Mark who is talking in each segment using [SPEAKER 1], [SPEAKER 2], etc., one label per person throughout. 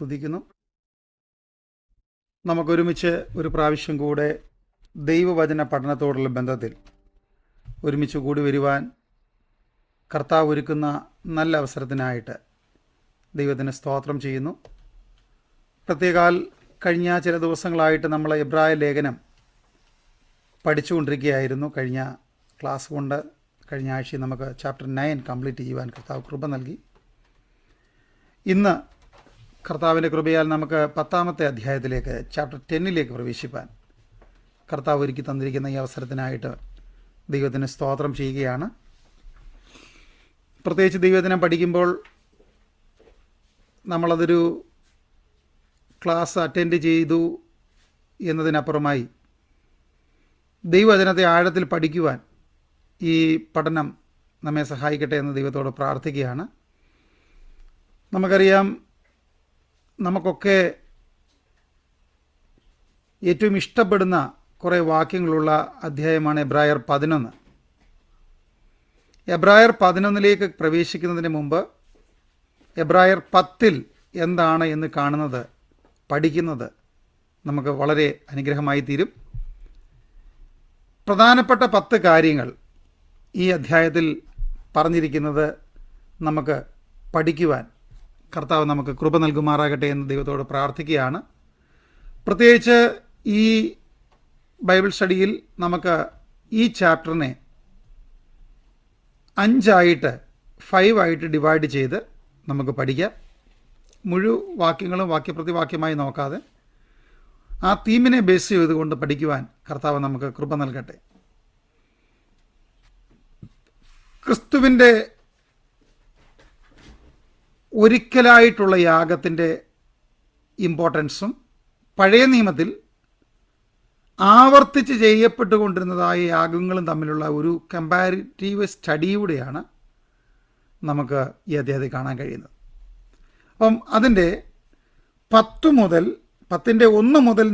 [SPEAKER 1] സ്തുതിക്കുന്നു. നമുക്കൊരുമിച്ച് ഒരു പ്രാവശ്യം കൂടെ ദൈവവചന പഠനത്തോടുള്ള ബന്ധത്തിൽ ഒരുമിച്ച് കൂടി വരുവാൻ കർത്താവ് ഒരുക്കുന്ന നല്ല അവസരത്തിനായിട്ട് ദൈവത്തിന് സ്തോത്രം ചെയ്യുന്നു. പ്രത്യേകാൽ കഴിഞ്ഞ ചില ദിവസങ്ങളായിട്ട് നമ്മൾ എബ്രായ ലേഖനം പഠിച്ചുകൊണ്ടിരിക്കുകയായിരുന്നു. കഴിഞ്ഞ ക്ലാസ് കൊണ്ട് കഴിഞ്ഞ ആഴ്ച നമുക്ക് ചാപ്റ്റർ 9 കംപ്ലീറ്റ് ചെയ്യുവാൻ കർത്താവ് കൃപ നൽകി. ഇന്ന് കർത്താവിൻ്റെ കൃപയാൽ നമുക്ക് 10-ാമത്തെ അധ്യായത്തിലേക്ക് ചാപ്റ്റർ 10 പ്രവേശിപ്പാൻ കർത്താവ് ഒരുക്കി തന്നിരിക്കുന്ന ഈ അവസരത്തിനായിട്ട് ദൈവത്തിന് സ്തോത്രം ചെയ്യുകയാണ്. പ്രത്യേകിച്ച് ദൈവദിനം പഠിക്കുമ്പോൾ നമ്മളതൊരു ക്ലാസ് അറ്റൻഡ് ചെയ്തു എന്നതിനപ്പുറമായി ദൈവവചനത്തെ ആഴത്തിൽ പഠിക്കുവാൻ ഈ പഠനം നമ്മെ സഹായിക്കട്ടെ എന്ന് ദൈവത്തോട് പ്രാർത്ഥിക്കുകയാണ്. നമുക്കറിയാം, നമുക്കൊക്കെ ഏറ്റവും ഇഷ്ടപ്പെടുന്ന കുറേ വാക്യങ്ങളുള്ള അധ്യായമാണ് എബ്രായർ 11. എബ്രായർ 11 പ്രവേശിക്കുന്നതിന് മുമ്പ് എബ്രായർ 10 എന്താണ് എന്ന് കാണുന്നത്, പഠിക്കുന്നത് നമുക്ക് വളരെ അനുഗ്രഹമായി തീരും. പ്രധാനപ്പെട്ട 10 കാര്യങ്ങൾ ഈ അധ്യായത്തിൽ പറഞ്ഞിരിക്കുന്നത് നമുക്ക് പഠിക്കുവാൻ കർത്താവ് നമുക്ക് കൃപ നൽകുമാറാകട്ടെ എന്ന് ദൈവത്തോട് പ്രാർത്ഥിക്കുകയാണ്. പ്രത്യേകിച്ച് ഈ ബൈബിൾ സ്റ്റഡിയിൽ നമുക്ക് ഈ ചാപ്റ്ററിനെ 5 ആയിട്ട് ഡിവൈഡ് ചെയ്ത് നമുക്ക് പഠിക്കാം. വാക്യങ്ങളും വാക്യപ്രതിവാക്യമായി നോക്കാതെ ആ തീമിനെ ബേസ് ചെയ്തുകൊണ്ട് പഠിക്കുവാൻ കർത്താവ് നമുക്ക് കൃപ നൽകട്ടെ. ക്രിസ്തുവിൻ്റെ ഒരിക്കലായിട്ടുള്ള യാഗത്തിൻ്റെ ഇമ്പോർട്ടൻസും പഴയ നിയമത്തിൽ ആവർത്തിച്ച് ചെയ്യപ്പെട്ടുകൊണ്ടിരുന്നതായ യാഗങ്ങളും തമ്മിലുള്ള ഒരു കമ്പാരിറ്റീവ് സ്റ്റഡിയൂടെയാണ് നമുക്ക് ഈ അധ്യായത്തിൽ കാണാൻ കഴിയുന്നത്. അപ്പം അതിൻ്റെ 10 മുതൽ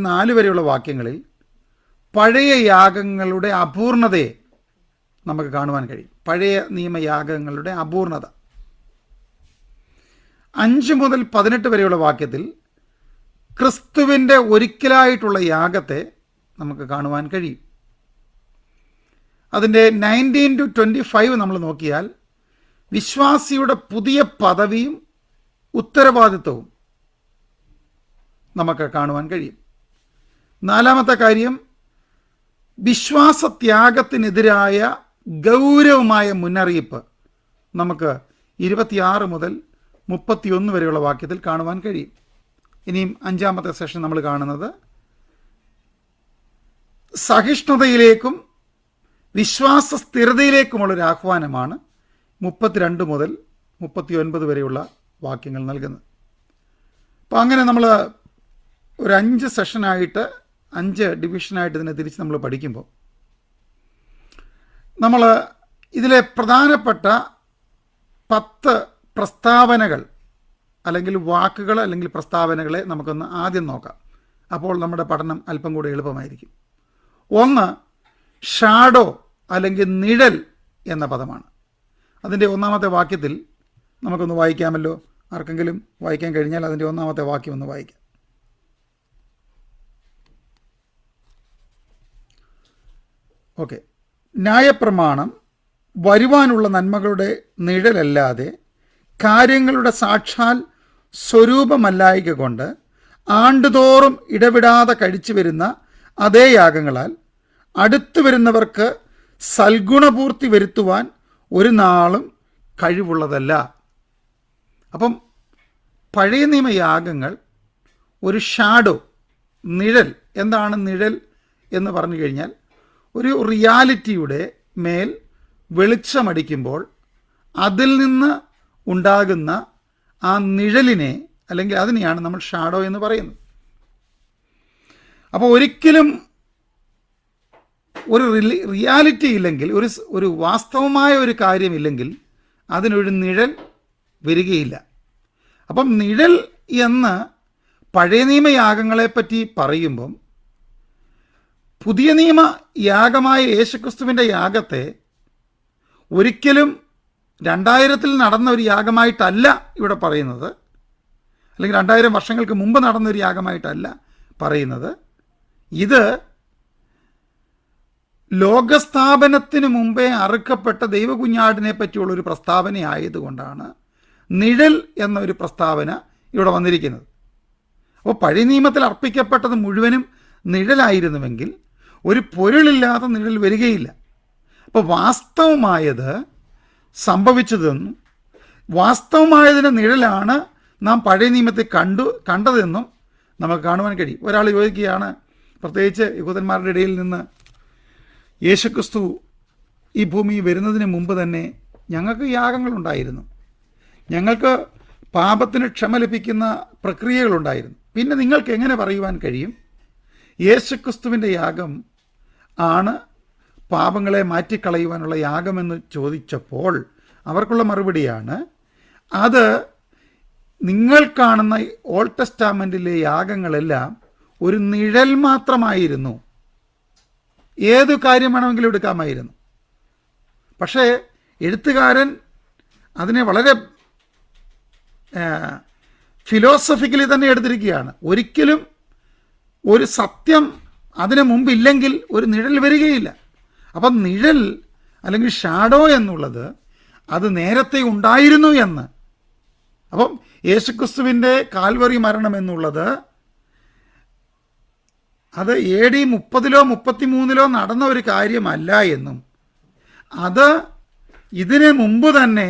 [SPEAKER 1] 4 വരെയുള്ള വാക്യങ്ങളിൽ പഴയ യാഗങ്ങളുടെ അപൂർണതയെ നമുക്ക് കാണുവാൻ കഴിയും. പഴയ നിയമയാഗങ്ങളുടെ അപൂർണത. 5 മുതൽ 18 വരെയുള്ള വാക്യത്തിൽ ക്രിസ്തുവിൻ്റെ ഒരിക്കലായിട്ടുള്ള യാഗത്തെ നമുക്ക് കാണുവാൻ കഴിയും. അതിൻ്റെ 19 to 25 നമ്മൾ നോക്കിയാൽ വിശ്വാസിയുടെ പുതിയ പദവിയും ഉത്തരവാദിത്വവും നമുക്ക് കാണുവാൻ കഴിയും. 4-ാമത്തെ കാര്യം, വിശ്വാസത്യാഗത്തിനെതിരായ ഗൗരവമായ മുന്നറിയിപ്പ് നമുക്ക് 26 മുതൽ 31 വരെയുള്ള വാക്യത്തിൽ കാണുവാൻ കഴിയും. ഇനിയും 5-ാമത്തെ സെഷൻ നമ്മൾ കാണുന്നത് സഹിഷ്ണുതയിലേക്കും വിശ്വാസ സ്ഥിരതയിലേക്കുമുള്ളൊരു ആഹ്വാനമാണ് 32 മുതൽ 39 വരെയുള്ള വാക്യങ്ങൾ നൽകുന്നത്. അപ്പോൾ അങ്ങനെ നമ്മൾ ഒരു 5 സെഷനായിട്ട് 5 ഡിവിഷനായിട്ട് ഇതിനെ തിരിച്ച് നമ്മൾ പഠിക്കുമ്പോൾ നമ്മൾ ഇതിലെ പ്രധാനപ്പെട്ട 10 പ്രസ്താവനകൾ അല്ലെങ്കിൽ വാക്കുകൾ അല്ലെങ്കിൽ പ്രസ്താവനകളെ നമുക്കൊന്ന് ആദ്യം നോക്കാം. അപ്പോൾ നമ്മുടെ പഠനം അല്പം കൂടി എളുപ്പമായിരിക്കും. 1 ഷാഡോ അല്ലെങ്കിൽ നിഴൽ എന്ന പദമാണ്. അതിൻ്റെ 1-ാമത്തെ വാക്യത്തിൽ നമുക്കൊന്ന് വായിക്കാമല്ലോ. ആർക്കെങ്കിലും വായിക്കാൻ കഴിഞ്ഞാൽ അതിൻ്റെ 1-ാമത്തെ വാക്യം ഒന്ന് വായിക്കാം. ഓക്കെ. ന്യായപ്രമാണം വരുവാനുള്ള നന്മകളുടെ നിഴലല്ലാതെ കാര്യങ്ങളുടെ സാക്ഷാൽ സ്വരൂപമല്ലായിക കൊണ്ട് ആണ്ടുതോറും ഇടവിടാതെ കഴിച്ചു വരുന്ന അതേ യാഗങ്ങളാൽ അടുത്തു വരുന്നവർക്ക് സൽഗുണപൂർത്തി വരുത്തുവാൻ ഒരു നാളും കഴിവുള്ളതല്ല. അപ്പം പഴയ നിയമയാഗങ്ങൾ ഒരു ഷാഡോ, നിഴൽ. എന്താണ് നിഴൽ എന്ന് പറഞ്ഞു കഴിഞ്ഞാൽ ഒരു റിയാലിറ്റിയുടെ മേൽ വെളിച്ചമടിക്കുമ്പോൾ അതിൽ നിന്ന് ഉണ്ടാകുന്ന ആ നിഴലിനെ അല്ലെങ്കിൽ അതിനെയാണ് നമ്മൾ ഷാഡോ എന്ന് പറയുന്നത്. അപ്പോൾ ഒരിക്കലും ഒരു റിയാലിറ്റി ഇല്ലെങ്കിൽ, ഒരു വാസ്തവമായ ഒരു കാര്യമില്ലെങ്കിൽ അതിനൊരു നിഴൽ വരികയില്ല. അപ്പം നിഴൽ എന്ന് പഴയ നിയമയാഗങ്ങളെപ്പറ്റി പറയുമ്പം പുതിയ നിയമ യാഗമായ യേശുക്രിസ്തുവിൻ്റെ യാഗത്തെ ഒരിക്കലും 2000 നടന്ന ഒരു യാഗമായിട്ടല്ല ഇവിടെ പറയുന്നത്, അല്ലെങ്കിൽ 2000 വർഷങ്ങൾക്ക് മുമ്പ് നടന്നൊരു യാഗമായിട്ടല്ല പറയുന്നത്. ഇത് ലോകസ്ഥാപനത്തിന് മുമ്പേ അറുക്കപ്പെട്ട ദൈവകുഞ്ഞാടിനെ പറ്റിയുള്ളൊരു പ്രസ്താവനയായതുകൊണ്ടാണ് നിഴൽ എന്നൊരു പ്രസ്താവന ഇവിടെ വന്നിരിക്കുന്നത്. അപ്പോൾ പഴയ നിയമത്തിൽ അർപ്പിക്കപ്പെട്ടത് മുഴുവനും നിഴലായിരുന്നുവെങ്കിൽ ഒരു പൊരുളില്ലാതെ നിഴൽ വരികയില്ല. അപ്പോൾ വാസ്തവമായത് സംഭവിച്ചതെന്നും വാസ്തവമായതിൻ്റെ നിഴലാണ് നാം പഴയ നിയമത്തിൽ കണ്ടതെന്നും നമുക്ക് കാണുവാൻ കഴിയും. ഒരാൾ ചോദിക്കുകയാണ്, പ്രത്യേകിച്ച് യഹൂദന്മാരുടെ ഇടയിൽ നിന്ന്, യേശുക്രിസ്തു ഈ ഭൂമി വരുന്നതിന് മുമ്പ് തന്നെ ഞങ്ങൾക്ക് യാഗങ്ങളുണ്ടായിരുന്നു, ഞങ്ങൾക്ക് പാപത്തിന് ക്ഷമ ലഭിക്കുന്ന പ്രക്രിയകളുണ്ടായിരുന്നു, പിന്നെ നിങ്ങൾക്ക് എങ്ങനെ പറയുവാൻ കഴിയും യേശുക്രിസ്തുവിൻ്റെ യാഗം ആണ് പാപങ്ങളെ മാറ്റിക്കളയുവാനുള്ള യാഗമെന്ന് ചോദിച്ചപ്പോൾ അവർക്കുള്ള മറുപടിയാണ്, അത് നിങ്ങൾ കാണുന്ന ഓൾഡ് ടെസ്റ്റാമെൻറ്റിലെ യാഗങ്ങളെല്ലാം ഒരു നിഴൽ മാത്രമായിരുന്നു. ഏതു കാര്യം വേണമെങ്കിലും എടുക്കാമായിരുന്നു. പക്ഷേ എഴുത്തുകാരൻ അതിനെ വളരെ ഫിലോസഫിക്കലി തന്നെ എടുത്തിരിക്കുകയാണ്. ഒരിക്കലും ഒരു സത്യം അതിനു മുമ്പില്ലെങ്കിൽ ഒരു നിഴൽ വരികയില്ല. അപ്പം നിഴൽ അല്ലെങ്കിൽ ഷാഡോ എന്നുള്ളത് അത് നേരത്തെ ഉണ്ടായിരുന്നു എന്ന്. അപ്പം യേശുക്രിസ്തുവിൻ്റെ കാൽവറി മരണം എന്നുള്ളത് അത് AD 30 33 നടന്ന ഒരു കാര്യമല്ല എന്നും, അത് ഇതിന് മുമ്പ് തന്നെ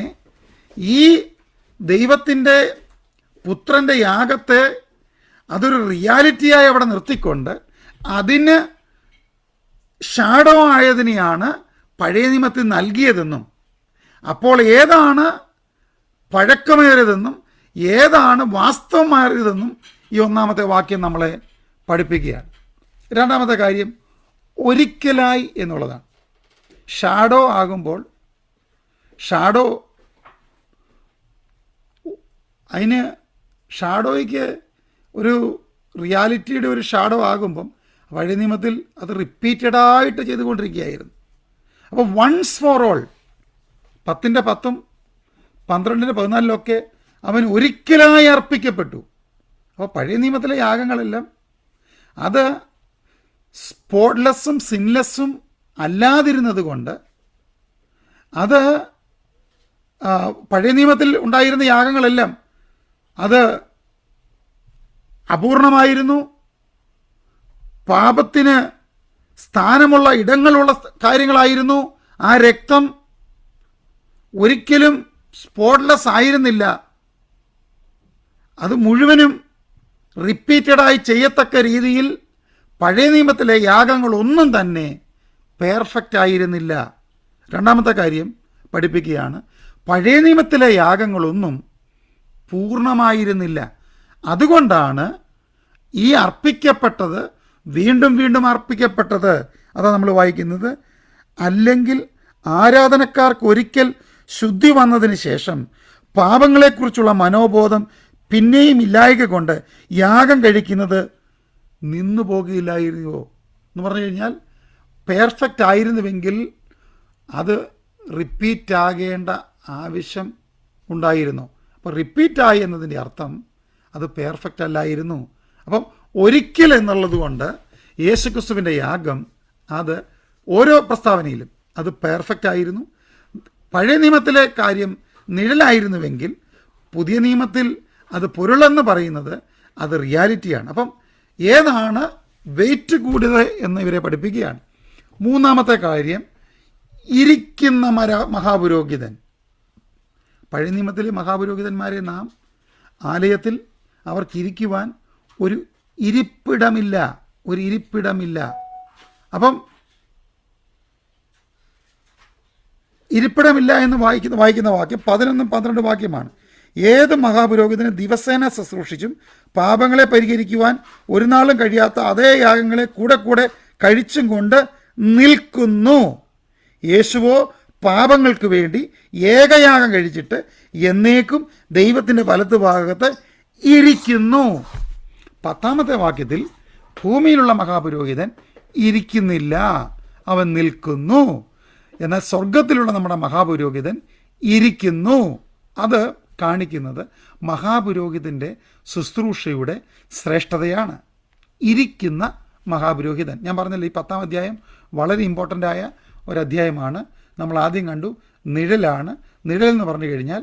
[SPEAKER 1] ഈ ദൈവത്തിൻ്റെ പുത്രൻ്റെ യാഗത്തെ അതൊരു റിയാലിറ്റിയായി അവിടെ നിർത്തിക്കൊണ്ട് അതിന് ഷാഡോ ആയതിനെയാണ് പഴയ നിയമത്തിൽ നൽകിയതെന്നും, അപ്പോൾ ഏതാണ് പഴക്കമേറിയതെന്നും ഏതാണ് വാസ്തവമേറിയതെന്നും ഈ ഒന്നാമത്തെ വാക്യം നമ്മളെ പഠിപ്പിക്കുകയാണ്. രണ്ടാമത്തെ കാര്യം ഒരിക്കലായി എന്നുള്ളതാണ്. ഷാഡോ ആകുമ്പോൾ ഷാഡോ അതിന് ഷാഡോയ്ക്ക് ഒരു റിയാലിറ്റിയുടെ ഒരു ഷാഡോ ആകുമ്പം പഴയ നിയമത്തിൽ അത് റിപ്പീറ്റഡായിട്ട് ചെയ്തുകൊണ്ടിരിക്കുകയായിരുന്നു. അപ്പോൾ വൺസ് ഫോർ ഓൾ 10-ന്റെ 10 12-ന്റെ 14 അവൻ ഒരിക്കലായി അർപ്പിക്കപ്പെട്ടു. അപ്പോൾ പഴയ നിയമത്തിലെ യാഗങ്ങളെല്ലാം അത് സ്പോട്ട്ലെസ്സും സിൻലെസ്സും അല്ലാതിരുന്നത് കൊണ്ട് അത് പഴയ നിയമത്തിൽ ഉണ്ടായിരുന്ന യാഗങ്ങളെല്ലാം അത് അപൂർണമായിരുന്നു, പാപത്തിന് സ്ഥാനമുള്ള ഇടങ്ങളുള്ള കാര്യങ്ങളായിരുന്നു. ആ രക്തം ഒരിക്കലും സ്പോട്ട്ലെസ് ആയിരുന്നില്ല. അത് മുഴുവനും റിപ്പീറ്റഡായി ചെയ്യത്തക്ക രീതിയിൽ പഴയ നിയമത്തിലെ യാഗങ്ങളൊന്നും തന്നെ പെർഫെക്റ്റ് ആയിരുന്നില്ല. രണ്ടാമത്തെ കാര്യം പഠിപ്പിക്കുകയാണ്, പഴയ നിയമത്തിലെ യാഗങ്ങളൊന്നും പൂർണ്ണമായിരുന്നില്ല. അതുകൊണ്ടാണ് ഈ അർപ്പിക്കപ്പെട്ടത് വീണ്ടും വീണ്ടും അർപ്പിക്കപ്പെട്ടത്. അതാണ് നമ്മൾ വായിക്കുന്നത്. അല്ലെങ്കിൽ ആരാധനക്കാർക്ക് ഒരിക്കൽ ശുദ്ധി വന്നതിന് ശേഷം പാപങ്ങളെക്കുറിച്ചുള്ള മനോബോധം പിന്നെയും ഇല്ലായ്ക കൊണ്ട് യാഗം കഴിക്കുന്നത് നിന്നു പോകുകയില്ലായിരുന്നുവോ എന്ന് പറഞ്ഞു കഴിഞ്ഞാൽ, പെർഫെക്റ്റ് ആയിരുന്നുവെങ്കിൽ അത് റിപ്പീറ്റ് ആകേണ്ട ആവശ്യം ഉണ്ടായിരുന്നു. അപ്പോൾ റിപ്പീറ്റായി എന്നതിൻ്റെ അർത്ഥം അത് പെർഫെക്റ്റ് അല്ലായിരുന്നു. അപ്പം ഒരിക്കൽ എന്നുള്ളത് കൊണ്ട് യേശുക്രിസ്തുവിൻ്റെ യാഗം അത് ഓരോ പ്രസ്താവനയിലും അത് പെർഫെക്റ്റ് ആയിരുന്നു. പഴയ നിയമത്തിലെ കാര്യം നിഴലായിരുന്നുവെങ്കിൽ പുതിയ നിയമത്തിൽ അത് പൊരുളെന്ന് പറയുന്നത് അത് റിയാലിറ്റിയാണ്. അപ്പം ഏതാണ് വെയിറ്റ് കൂടിയത് എന്ന് ഇവരെ പഠിപ്പിക്കുകയാണ്. മൂന്നാമത്തെ കാര്യം ഇരിക്കുന്ന മഹാപുരോഹിതൻ. പഴയ നിയമത്തിലെ മഹാപുരോഹിതന്മാരെ നാം ആലയത്തിൽ അവർക്കിരിക്കുവാൻ ഒരു ഇരിപ്പിടമില്ല. അപ്പം ഇരിപ്പിടമില്ല എന്ന് വായിക്കുന്ന വാക്യം 11-12 വാക്യമാണ്. ഏത് മഹാപുരോഹിതന് ദിവസേന ശുശ്രൂഷിച്ചും പാപങ്ങളെ പരിഹരിക്കുവാൻ ഒരു നാളും കഴിയാത്ത അതേ യാഗങ്ങളെ കൂടെ കഴിച്ചും കൊണ്ട് നിൽക്കുന്നു. യേശുവോ പാപങ്ങൾക്ക് വേണ്ടി ഏകയാഗം കഴിച്ചിട്ട് എന്നേക്കും ദൈവത്തിൻ്റെ വലത്തുഭാഗത്ത് ഇരിക്കുന്നു. 10-ാമത്തെ വാക്യത്തിൽ ഭൂമിയിലുള്ള മഹാപുരോഹിതൻ ഇരിക്കുന്നില്ല, അവൻ നിൽക്കുന്നു. എന്നാൽ സ്വർഗത്തിലുള്ള നമ്മുടെ മഹാപുരോഹിതൻ ഇരിക്കുന്നു. അത് കാണിക്കുന്നത് മഹാപുരോഹിതൻ്റെ ശുശ്രൂഷയുടെ ശ്രേഷ്ഠതയാണ്. ഇരിക്കുന്ന മഹാപുരോഹിതൻ, ഞാൻ പറഞ്ഞല്ലോ ഈ 10-ാം അധ്യായം വളരെ ഇമ്പോർട്ടൻ്റായ ഒരധ്യായമാണ്. നമ്മൾ ആദ്യം കണ്ടു നിഴലാണ്. നിഴൽ എന്ന് പറഞ്ഞു കഴിഞ്ഞാൽ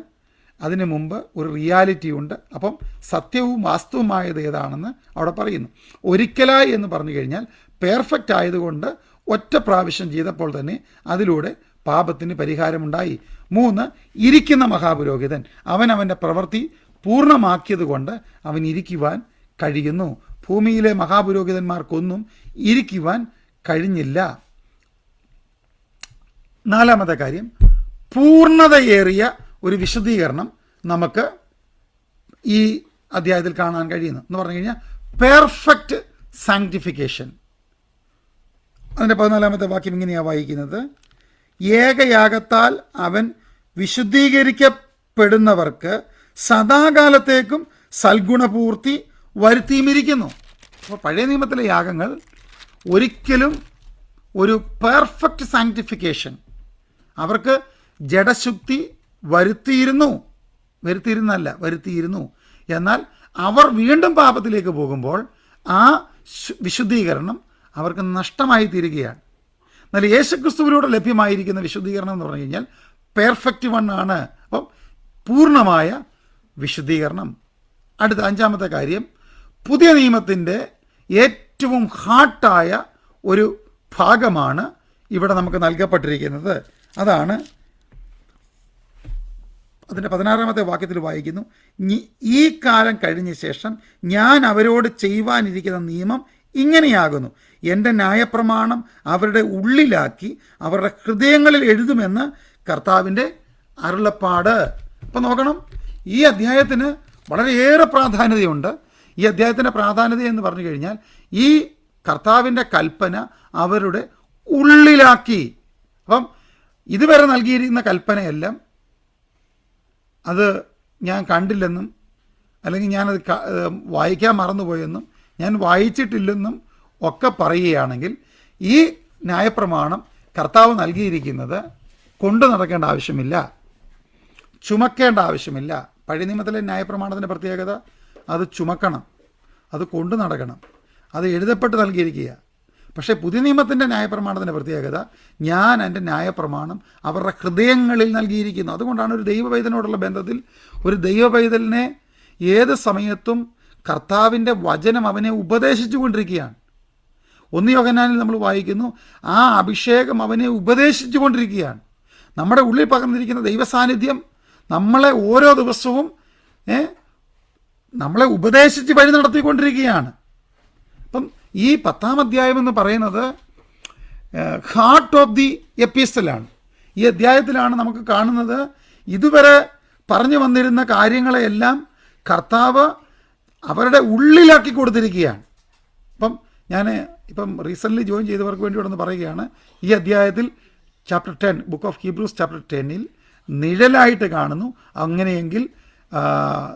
[SPEAKER 1] അതിന് മുമ്പ് ഒരു റിയാലിറ്റി ഉണ്ട്. അപ്പം സത്യവും വാസ്തവമായത് ഏതാണെന്ന് അവിടെ പറയുന്നു. ഒരിക്കലായി എന്ന് പറഞ്ഞു കഴിഞ്ഞാൽ പെർഫെക്റ്റ് ആയതുകൊണ്ട് ഒറ്റ പ്രാവശ്യം ചെയ്തപ്പോൾ തന്നെ അതിലൂടെ പാപത്തിന് പരിഹാരമുണ്ടായി. 3, ഇരിക്കുന്ന മഹാപുരോഹിതൻ, അവൻ അവൻ്റെ പ്രവൃത്തി പൂർണ്ണമാക്കിയത് കൊണ്ട് അവൻ ഇരിക്കുവാൻ കഴിയുന്നു. ഭൂമിയിലെ മഹാപുരോഹിതന്മാർക്കൊന്നും ഇരിക്കുവാൻ കഴിഞ്ഞില്ല. 4-മത്തെ കാര്യം, പൂർണ്ണതയേറിയ ഒരു വിശദീകരണം നമുക്ക് ഈ അധ്യായത്തിൽ കാണാൻ കഴിയുന്നു. എന്ന് പറഞ്ഞു കഴിഞ്ഞാൽ പെർഫെക്റ്റ് സാങ്ക്ടിഫിക്കേഷൻ. അതിൻ്റെ 14-മത്തെ വാക്യം ഇങ്ങനെയാണ് വായിക്കുന്നത്: ഏകയാഗത്താൽ അവൻ വിശുദ്ധീകരിക്കപ്പെടുന്നവർക്ക് സദാകാലത്തേക്കും സൽഗുണപൂർത്തി വരുത്തിയുമിരിക്കുന്നു. അപ്പോൾ പഴയ നിയമത്തിലെ യാഗങ്ങൾ ഒരിക്കലും ഒരു പെർഫെക്റ്റ് സാങ്ക്ടിഫിക്കേഷൻ അവർക്ക് ജഡശുദ്ധി വരുത്തിയിരുന്നു. എന്നാൽ അവർ വീണ്ടും പാപത്തിലേക്ക് പോകുമ്പോൾ ആ വിശുദ്ധീകരണം അവർക്ക് നഷ്ടമായി തീരുകയാണ്. എന്നാൽ യേശുക്രിസ്തുവിലൂടെ ലഭ്യമായിരിക്കുന്ന വിശുദ്ധീകരണം എന്ന് പറഞ്ഞു കഴിഞ്ഞാൽ പെർഫെക്റ്റ് ആണ്. അപ്പം പൂർണ്ണമായ വിശുദ്ധീകരണം. അടുത്ത 5-മത്തെ കാര്യം, പുതിയ നിയമത്തിൻ്റെ ഏറ്റവും ഹാർട്ടായ ഒരു ഭാഗമാണ് ഇവിടെ നമുക്ക് നൽകപ്പെട്ടിരിക്കുന്നത്. അതാണ് അതിൻ്റെ 16-മത്തെ വാക്യത്തിൽ വായിക്കുന്നു: ഈ കാലം കഴിഞ്ഞ ശേഷം ഞാൻ അവരോട് ചെയ്യുവാനിരിക്കുന്ന നിയമം ഇങ്ങനെയാകുന്നു, എൻ്റെ ന്യായപ്രമാണം അവരുടെ ഉള്ളിലാക്കി അവരുടെ ഹൃദയങ്ങളിൽ എഴുതുമെന്ന് കർത്താവിൻ്റെ അരുളപ്പാട്. അപ്പം നോക്കണം, ഈ അധ്യായത്തിന് വളരെയേറെ പ്രാധാന്യതയുണ്ട്. ഈ അധ്യായത്തിൻ്റെ പ്രാധാന്യത എന്ന് പറഞ്ഞു കഴിഞ്ഞാൽ ഈ കർത്താവിൻ്റെ കൽപ്പന അവരുടെ ഉള്ളിലാക്കി. അപ്പം ഇതുവരെ നൽകിയിരിക്കുന്ന കൽപ്പനയെല്ലാം അത് ഞാൻ കണ്ടില്ലെന്നും അല്ലെങ്കിൽ ഞാനത് വായിക്കാൻ മറന്നുപോയെന്നും ഞാൻ വായിച്ചിട്ടില്ലെന്നും ഒക്കെ പറയുകയാണെങ്കിൽ ഈ ന്യായപ്രമാണം കർത്താവ് നൽകിയിരിക്കുന്നത് കൊണ്ടു നടക്കേണ്ട ആവശ്യമില്ല, ചുമക്കേണ്ട ആവശ്യമില്ല. പഴയ നിയമത്തിലെ ന്യായപ്രമാണത്തിൻ്റെ പ്രത്യേകത അത് ചുമക്കണം, അത് കൊണ്ടു നടക്കണം, അത് എഴുതപ്പെട്ട് നൽകിയിരിക്കുക. പക്ഷേ പുതിയ നിയമത്തിൻ്റെ ന്യായപ്രമാണത്തിൻ്റെ പ്രത്യേകത ഞാൻ എൻ്റെ ന്യായപ്രമാണം അവരുടെ ഹൃദയങ്ങളിൽ നൽകിയിരിക്കുന്നു. അതുകൊണ്ടാണ് ഒരു ദൈവപൈതലിനോടുള്ള ബന്ധത്തിൽ ഒരു ദൈവപൈതലിനെ ഏത് സമയത്തും കർത്താവിൻ്റെ വചനം അവനെ ഉപദേശിച്ചു കൊണ്ടിരിക്കുകയാണ്. 1 യോഹന്നാനിൽ നമ്മൾ വായിക്കുന്നു, ആ അഭിഷേകം അവനെ ഉപദേശിച്ചു കൊണ്ടിരിക്കുകയാണ്. നമ്മുടെ ഉള്ളിൽ പകർന്നിരിക്കുന്ന ദൈവസാന്നിധ്യം നമ്മളെ ഓരോ ദിവസവും നമ്മളെ ഉപദേശിച്ച് വഴി നടത്തിക്കൊണ്ടിരിക്കുകയാണ്. അപ്പം ഈ 10-ാം അധ്യായം എന്ന് പറയുന്നത് ഹാർട്ട് ഓഫ് ദി എപ്പിസ്റ്റലാണ്. ഈ അധ്യായത്തിലാണ് നമുക്ക് കാണുന്നത് ഇതുവരെ പറഞ്ഞു വന്നിരുന്ന കാര്യങ്ങളെയെല്ലാം കർത്താവ് അവരുടെ ഉള്ളിലാക്കി കൊടുത്തിരിക്കുകയാണ്. ഞാൻ റീസെൻ്റ്ലി ജോയിൻ ചെയ്തവർക്ക് വേണ്ടി ഇവിടെ നിന്ന് പറയുകയാണ്, ഈ അധ്യായത്തിൽ chapter 10 book of Hebrews chapter 10 നിഴലായിട്ട് കാണുന്നു. അങ്ങനെയെങ്കിൽ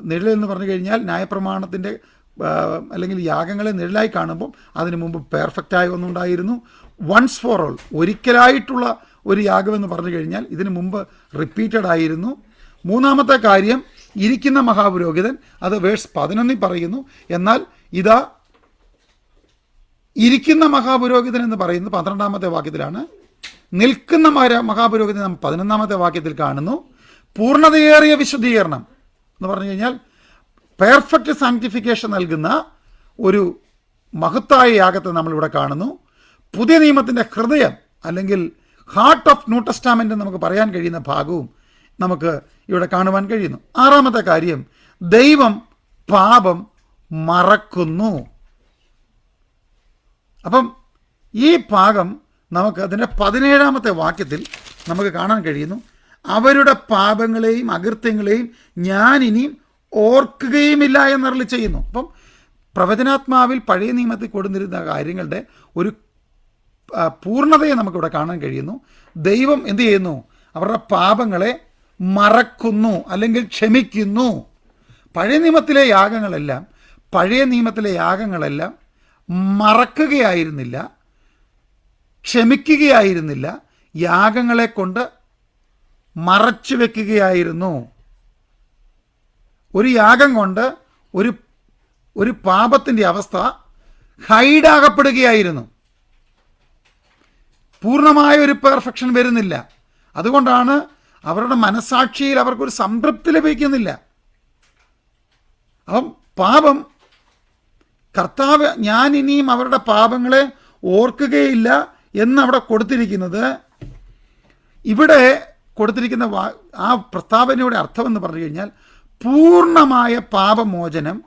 [SPEAKER 1] നിഴൽ എന്ന് പറഞ്ഞു കഴിഞ്ഞാൽ ന്യായപ്രമാണത്തിൻ്റെ അല്ലെങ്കിൽ യാഗങ്ങളെ നിഴലായി കാണുമ്പോൾ അതിനു മുമ്പ് പെർഫെക്റ്റായ ഒന്നുണ്ടായിരുന്നു. വൺസ് ഫോർ ഓൾ, ഒരിക്കലായിട്ടുള്ള ഒരു യാഗമെന്ന് പറഞ്ഞു കഴിഞ്ഞാൽ ഇതിനു മുമ്പ് റിപ്പീറ്റഡ് ആയിരുന്നു. 3-മത്തെ കാര്യം, ഇരിക്കുന്ന മഹാപുരോഹിതൻ, അത് വേഴ്സ് 11 പറയുന്നു. എന്നാൽ ഇതാ ഇരിക്കുന്ന മഹാപുരോഹിതൻ എന്ന് പറയുന്നത് 12-മത്തെ വാക്യത്തിലാണ്. നിൽക്കുന്ന മഹാപുരോഹിതൻ നാം 11-മത്തെ വാക്യത്തിൽ കാണുന്നു. പൂർണ്ണതയേറിയ വിശുദ്ധീകരണം എന്ന് പറഞ്ഞു കഴിഞ്ഞാൽ പെർഫെക്റ്റ് സാങ്ക്ടിഫിക്കേഷൻ നൽകുന്ന ഒരു മഹത്തായ യാഗത്തെ നമ്മളിവിടെ കാണുന്നു. പുതിയ നിയമത്തിൻ്റെ ഹൃദയം അല്ലെങ്കിൽ ഹാർട്ട് ഓഫ് ന്യൂ ടെസ്റ്റമെൻ്റ് നമുക്ക് പറയാൻ കഴിയുന്ന ഭാഗവും നമുക്ക് ഇവിടെ കാണുവാൻ കഴിയുന്നു. 6-മത്തെ കാര്യം, ദൈവം പാപം മറക്കുന്നു. അപ്പം ഈ ഭാഗം നമുക്ക് അതിൻ്റെ 17-മത്തെ വാക്യത്തിൽ നമുക്ക് കാണാൻ കഴിയുന്നു, അവരുടെ പാപങ്ങളെയും അകൃത്യങ്ങളെയും ഞാൻ ഇനിയും ഓർക്കുകയുമില്ല എന്നരുളി ചെയ്യുന്നു. അപ്പം പ്രവചനാത്മാവിൽ പഴയ നിയമത്തിൽ കൊടുത്തിരുന്ന കാര്യങ്ങളുടെ ഒരു പൂർണ്ണതയെ നമുക്കിവിടെ കാണാൻ കഴിയുന്നു. ദൈവം എന്ത് ചെയ്യുന്നു? അവരുടെ പാപങ്ങളെ മറക്കുന്നു അല്ലെങ്കിൽ ക്ഷമിക്കുന്നു. പഴയ നിയമത്തിലെ യാഗങ്ങളെല്ലാം മറക്കുകയായിരുന്നില്ല, ക്ഷമിക്കുകയായിരുന്നില്ല, യാഗങ്ങളെ കൊണ്ട് മറച്ചു വെക്കുകയായിരുന്നു. ഒരു യാഗം കൊണ്ട് ഒരു ഒരു പാപത്തിൻ്റെ അവസ്ഥ ഹൈഡാകപ്പെടുകയായിരുന്നു. പൂർണ്ണമായ ഒരു പെർഫെക്ഷൻ വരുന്നില്ല. അതുകൊണ്ടാണ് അവരുടെ മനസാക്ഷിയിൽ അവർക്കൊരു സംതൃപ്തി ലഭിക്കുന്നില്ല. അപ്പം പാപം, കർത്താവ് ഞാൻ ഇനിയും അവരുടെ പാപങ്ങളെ ഓർക്കുകയില്ല എന്നവിടെ കൊടുത്തിരിക്കുന്നത്, ഇവിടെ കൊടുത്തിരിക്കുന്ന ആ പ്രസ്താവനയുടെ അർത്ഥമെന്ന് പറഞ്ഞു കഴിഞ്ഞാൽ പൂർണ്ണമായ പാപമോചനം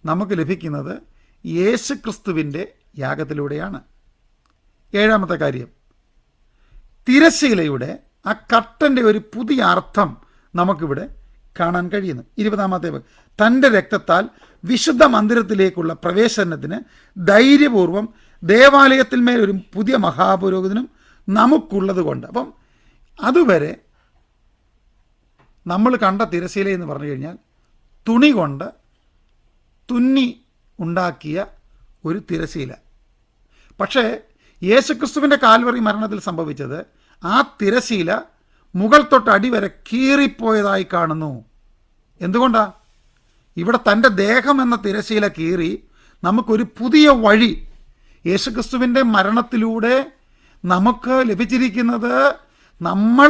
[SPEAKER 1] നമുക്ക് ലഭിക്കുന്നത് യേശുക്രിസ്തുവിൻ്റെ യാഗത്തിലൂടെയാണ്. ഏഴാമത്തെ കാര്യം, തിരശ്ശീലയുടെ ആ കർട്ടൻ്റെ ഒരു പുതിയ അർത്ഥം നമുക്കിവിടെ കാണാൻ കഴിയുന്നു. 20-ാമത്തെ തൻ്റെ രക്തത്താൽ വിശുദ്ധ മന്ദിരത്തിലേക്കുള്ള പ്രവേശനത്തിന് ധൈര്യപൂർവം ദേവാലയത്തിന്മേൽ ഒരു പുതിയ മഹാപുരോഹിതനും നമുക്കുള്ളത് കൊണ്ട്. അപ്പം അതുവരെ നമ്മൾ കണ്ട തിരശ്ശീല എന്ന് പറഞ്ഞു കഴിഞ്ഞാൽ തുണി കൊണ്ട് തുന്നി ഉണ്ടാക്കിയ ഒരു തിരശ്ശീല. പക്ഷേ യേശുക്രിസ്തുവിൻ്റെ കാൽവറി മരണത്തിൽ സംഭവിച്ചത് ആ തിരശ്ശീല മുകൾ തൊട്ട് അടിവരെ കീറിപ്പോയതായി കാണുന്നു. എന്തുകൊണ്ടാണ്? ഇവിടെ തൻ്റെ ദേഹം എന്ന തിരശ്ശീല കീറി നമുക്കൊരു പുതിയ വഴി യേശുക്രിസ്തുവിൻ്റെ മരണത്തിലൂടെ നമുക്ക് ലഭിച്ചിരിക്കുന്നത്. നമ്മൾ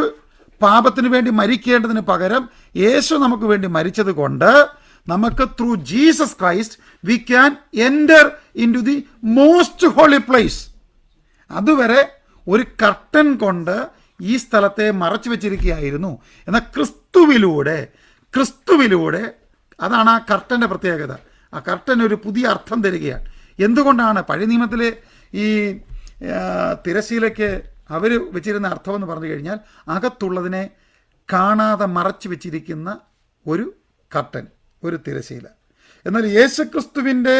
[SPEAKER 1] പാപത്തിന് വേണ്ടി മരിക്കേണ്ടതിന് പകരം യേശു നമുക്ക് വേണ്ടി മരിച്ചത് കൊണ്ട് നമുക്ക് through Jesus Christ we can enter into the most holy place. അതുവരെ ഒരു കർട്ടൻ കൊണ്ട് ഈ സ്ഥലത്തെ മറച്ചു വെച്ചിരിക്കുകയായിരുന്നു. എന്നാൽ ക്രിസ്തുവിലൂടെ അതാണ് ആ കർട്ടൻ്റെ പ്രത്യേകത. ആ കർട്ടൻ ഒരു പുതിയ അർത്ഥം തരികയാണ്. എന്തുകൊണ്ടാണ് പഴയ നിയമത്തിലെ ഈ തിരശ്ശീലയ്ക്ക് അവർ വെച്ചിരുന്ന അർത്ഥമെന്ന് പറഞ്ഞു കഴിഞ്ഞാൽ അകത്തുള്ളതിനെ കാണാതെ മറച്ചു വെച്ചിരിക്കുന്ന ഒരു കർട്ടൻ, ഒരു തിരശ്ശീല. എന്നാൽ യേശുക്രിസ്തുവിൻ്റെ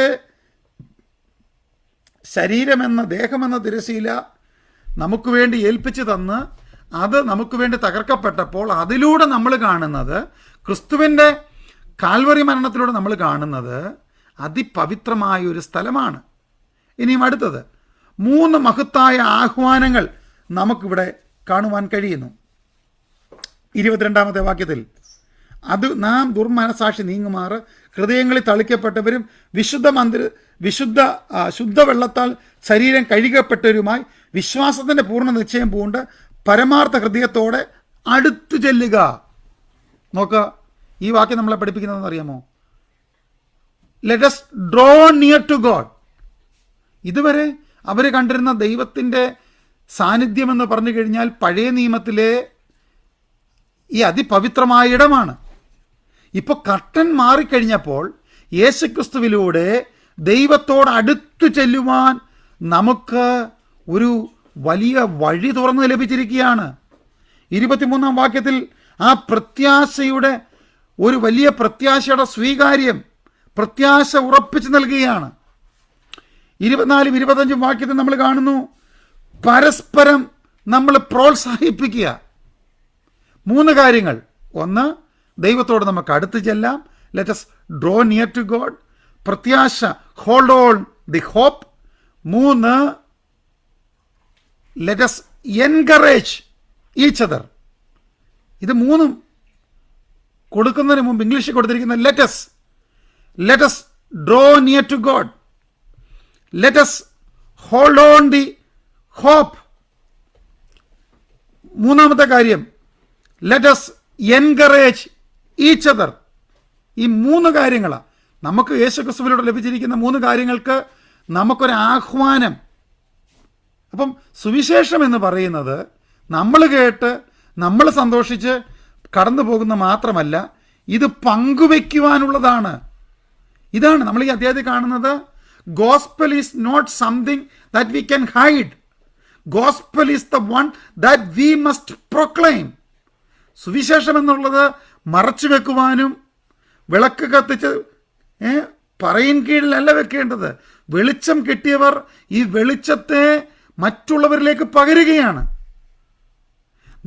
[SPEAKER 1] ശരീരമെന്ന ദേഹമെന്ന തിരശ്ശീല നമുക്ക് വേണ്ടി ഏൽപ്പിച്ച് തന്ന് അത് നമുക്ക് വേണ്ടി തകർക്കപ്പെട്ടപ്പോൾ അതിലൂടെ നമ്മൾ കാണുന്നത്, ക്രിസ്തുവിൻ്റെ കാൽവറി മരണത്തിലൂടെ നമ്മൾ കാണുന്നത് അതിപവിത്രമായ ഒരു സ്ഥലമാണ്. ഇനിയും അടുത്തത് 3 മഹത്തായ ആഹ്വാനങ്ങൾ നമുക്കിവിടെ കാണുവാൻ കഴിയുന്നു. 22-ാമത്തെ വാക്യത്തിൽ, അത് നാം ദുർമനസാക്ഷി നീങ്ങുമാറ് ഹൃദയങ്ങളിൽ തളിക്കപ്പെട്ടവരും ശുദ്ധവെള്ളത്താൽ ശരീരം കഴുകപ്പെട്ടവരുമായി വിശ്വാസത്തിൻ്റെ പൂർണ്ണ നിശ്ചയം പൂണ്ട് പരമാർത്ഥ ഹൃദയത്തോടെ അടുത്തു ചെല്ലുക. നോക്കുക, ഈ വാക്യം നമ്മളെ പഠിപ്പിക്കുന്നതെന്ന് അറിയാമോ? Let us draw near to God. ഇതുവരെ അവർ കണ്ടിരുന്ന ദൈവത്തിൻ്റെ സാന്നിധ്യമെന്ന് പറഞ്ഞു കഴിഞ്ഞാൽ പഴയ നിയമത്തിലെ ഈ അതിപവിത്രമായ ഇടമാണ്. ഇപ്പോൾ കർട്ടൻ മാറിക്കഴിഞ്ഞപ്പോൾ യേശുക്രിസ്തുവിലൂടെ ദൈവത്തോട് അടുത്തു ചെല്ലുവാൻ നമുക്ക് ഒരു വലിയ വഴി തുറന്ന് ലഭിച്ചിരിക്കുകയാണ്. 23-ാം വാക്യത്തിൽ ആ പ്രത്യാശയുടെ ഒരു വലിയ പ്രത്യാശയുടെ സ്വീകാര്യം, പ്രത്യാശ ഉറപ്പിച്ചു നൽകുകയാണ്. 24-25 വാക്യത്തിൽ നമ്മൾ കാണുന്നു, പരസ്പരം നമ്മൾ പ്രോത്സാഹിപ്പിക്കുക. 3 കാര്യങ്ങൾ. ഒന്ന്, ദൈവത്തോട് നമുക്ക് അടുത്ത് ചെല്ലാം, let us draw near to God. പ്രത്യാശ, hold on the hope. 3, let us encourage each other. ഇത് 3 കൊടുക്കുന്നതിന് മുമ്പ് ഇംഗ്ലീഷിൽ കൊടുത്തിരിക്കുന്ന let us draw near to God, let us hold on the hope. 3-ാമത്തെ കാര്യം, let us encourage each other. ഈ 3 കാര്യങ്ങളാണ് നമുക്ക് യേശുക്രിസ്തുവിലൂടെ ലഭിച്ചിരിക്കുന്ന 3 കാര്യങ്ങൾക്ക് നമുക്കൊരാഹ്വാനം. അപ്പം സുവിശേഷം എന്ന് പറയുന്നത് നമ്മൾ കേട്ട് നമ്മൾ സന്തോഷിച്ച് കടന്നു പോകുന്ന മാത്രമല്ല, ഇത് പങ്കുവയ്ക്കുവാനുള്ളതാണ്. ഇതാണ് നമ്മൾ ഈ അധ്യായത്തിൽ കാണുന്നത്. Gospel is not something that we can hide. Gospel is the one that we must proclaim. സുവിശേഷം എന്നുള്ളത് മറച്ചു വെക്കുവാനും വിളക്ക് കത്തിച്ച് പറയിൻ കീഴിലല്ല വെക്കേണ്ടത്. വെളിച്ചം കിട്ടിയവർ ഈ വെളിച്ചത്തെ മറ്റുള്ളവരിലേക്ക് പകരുകയാണ്.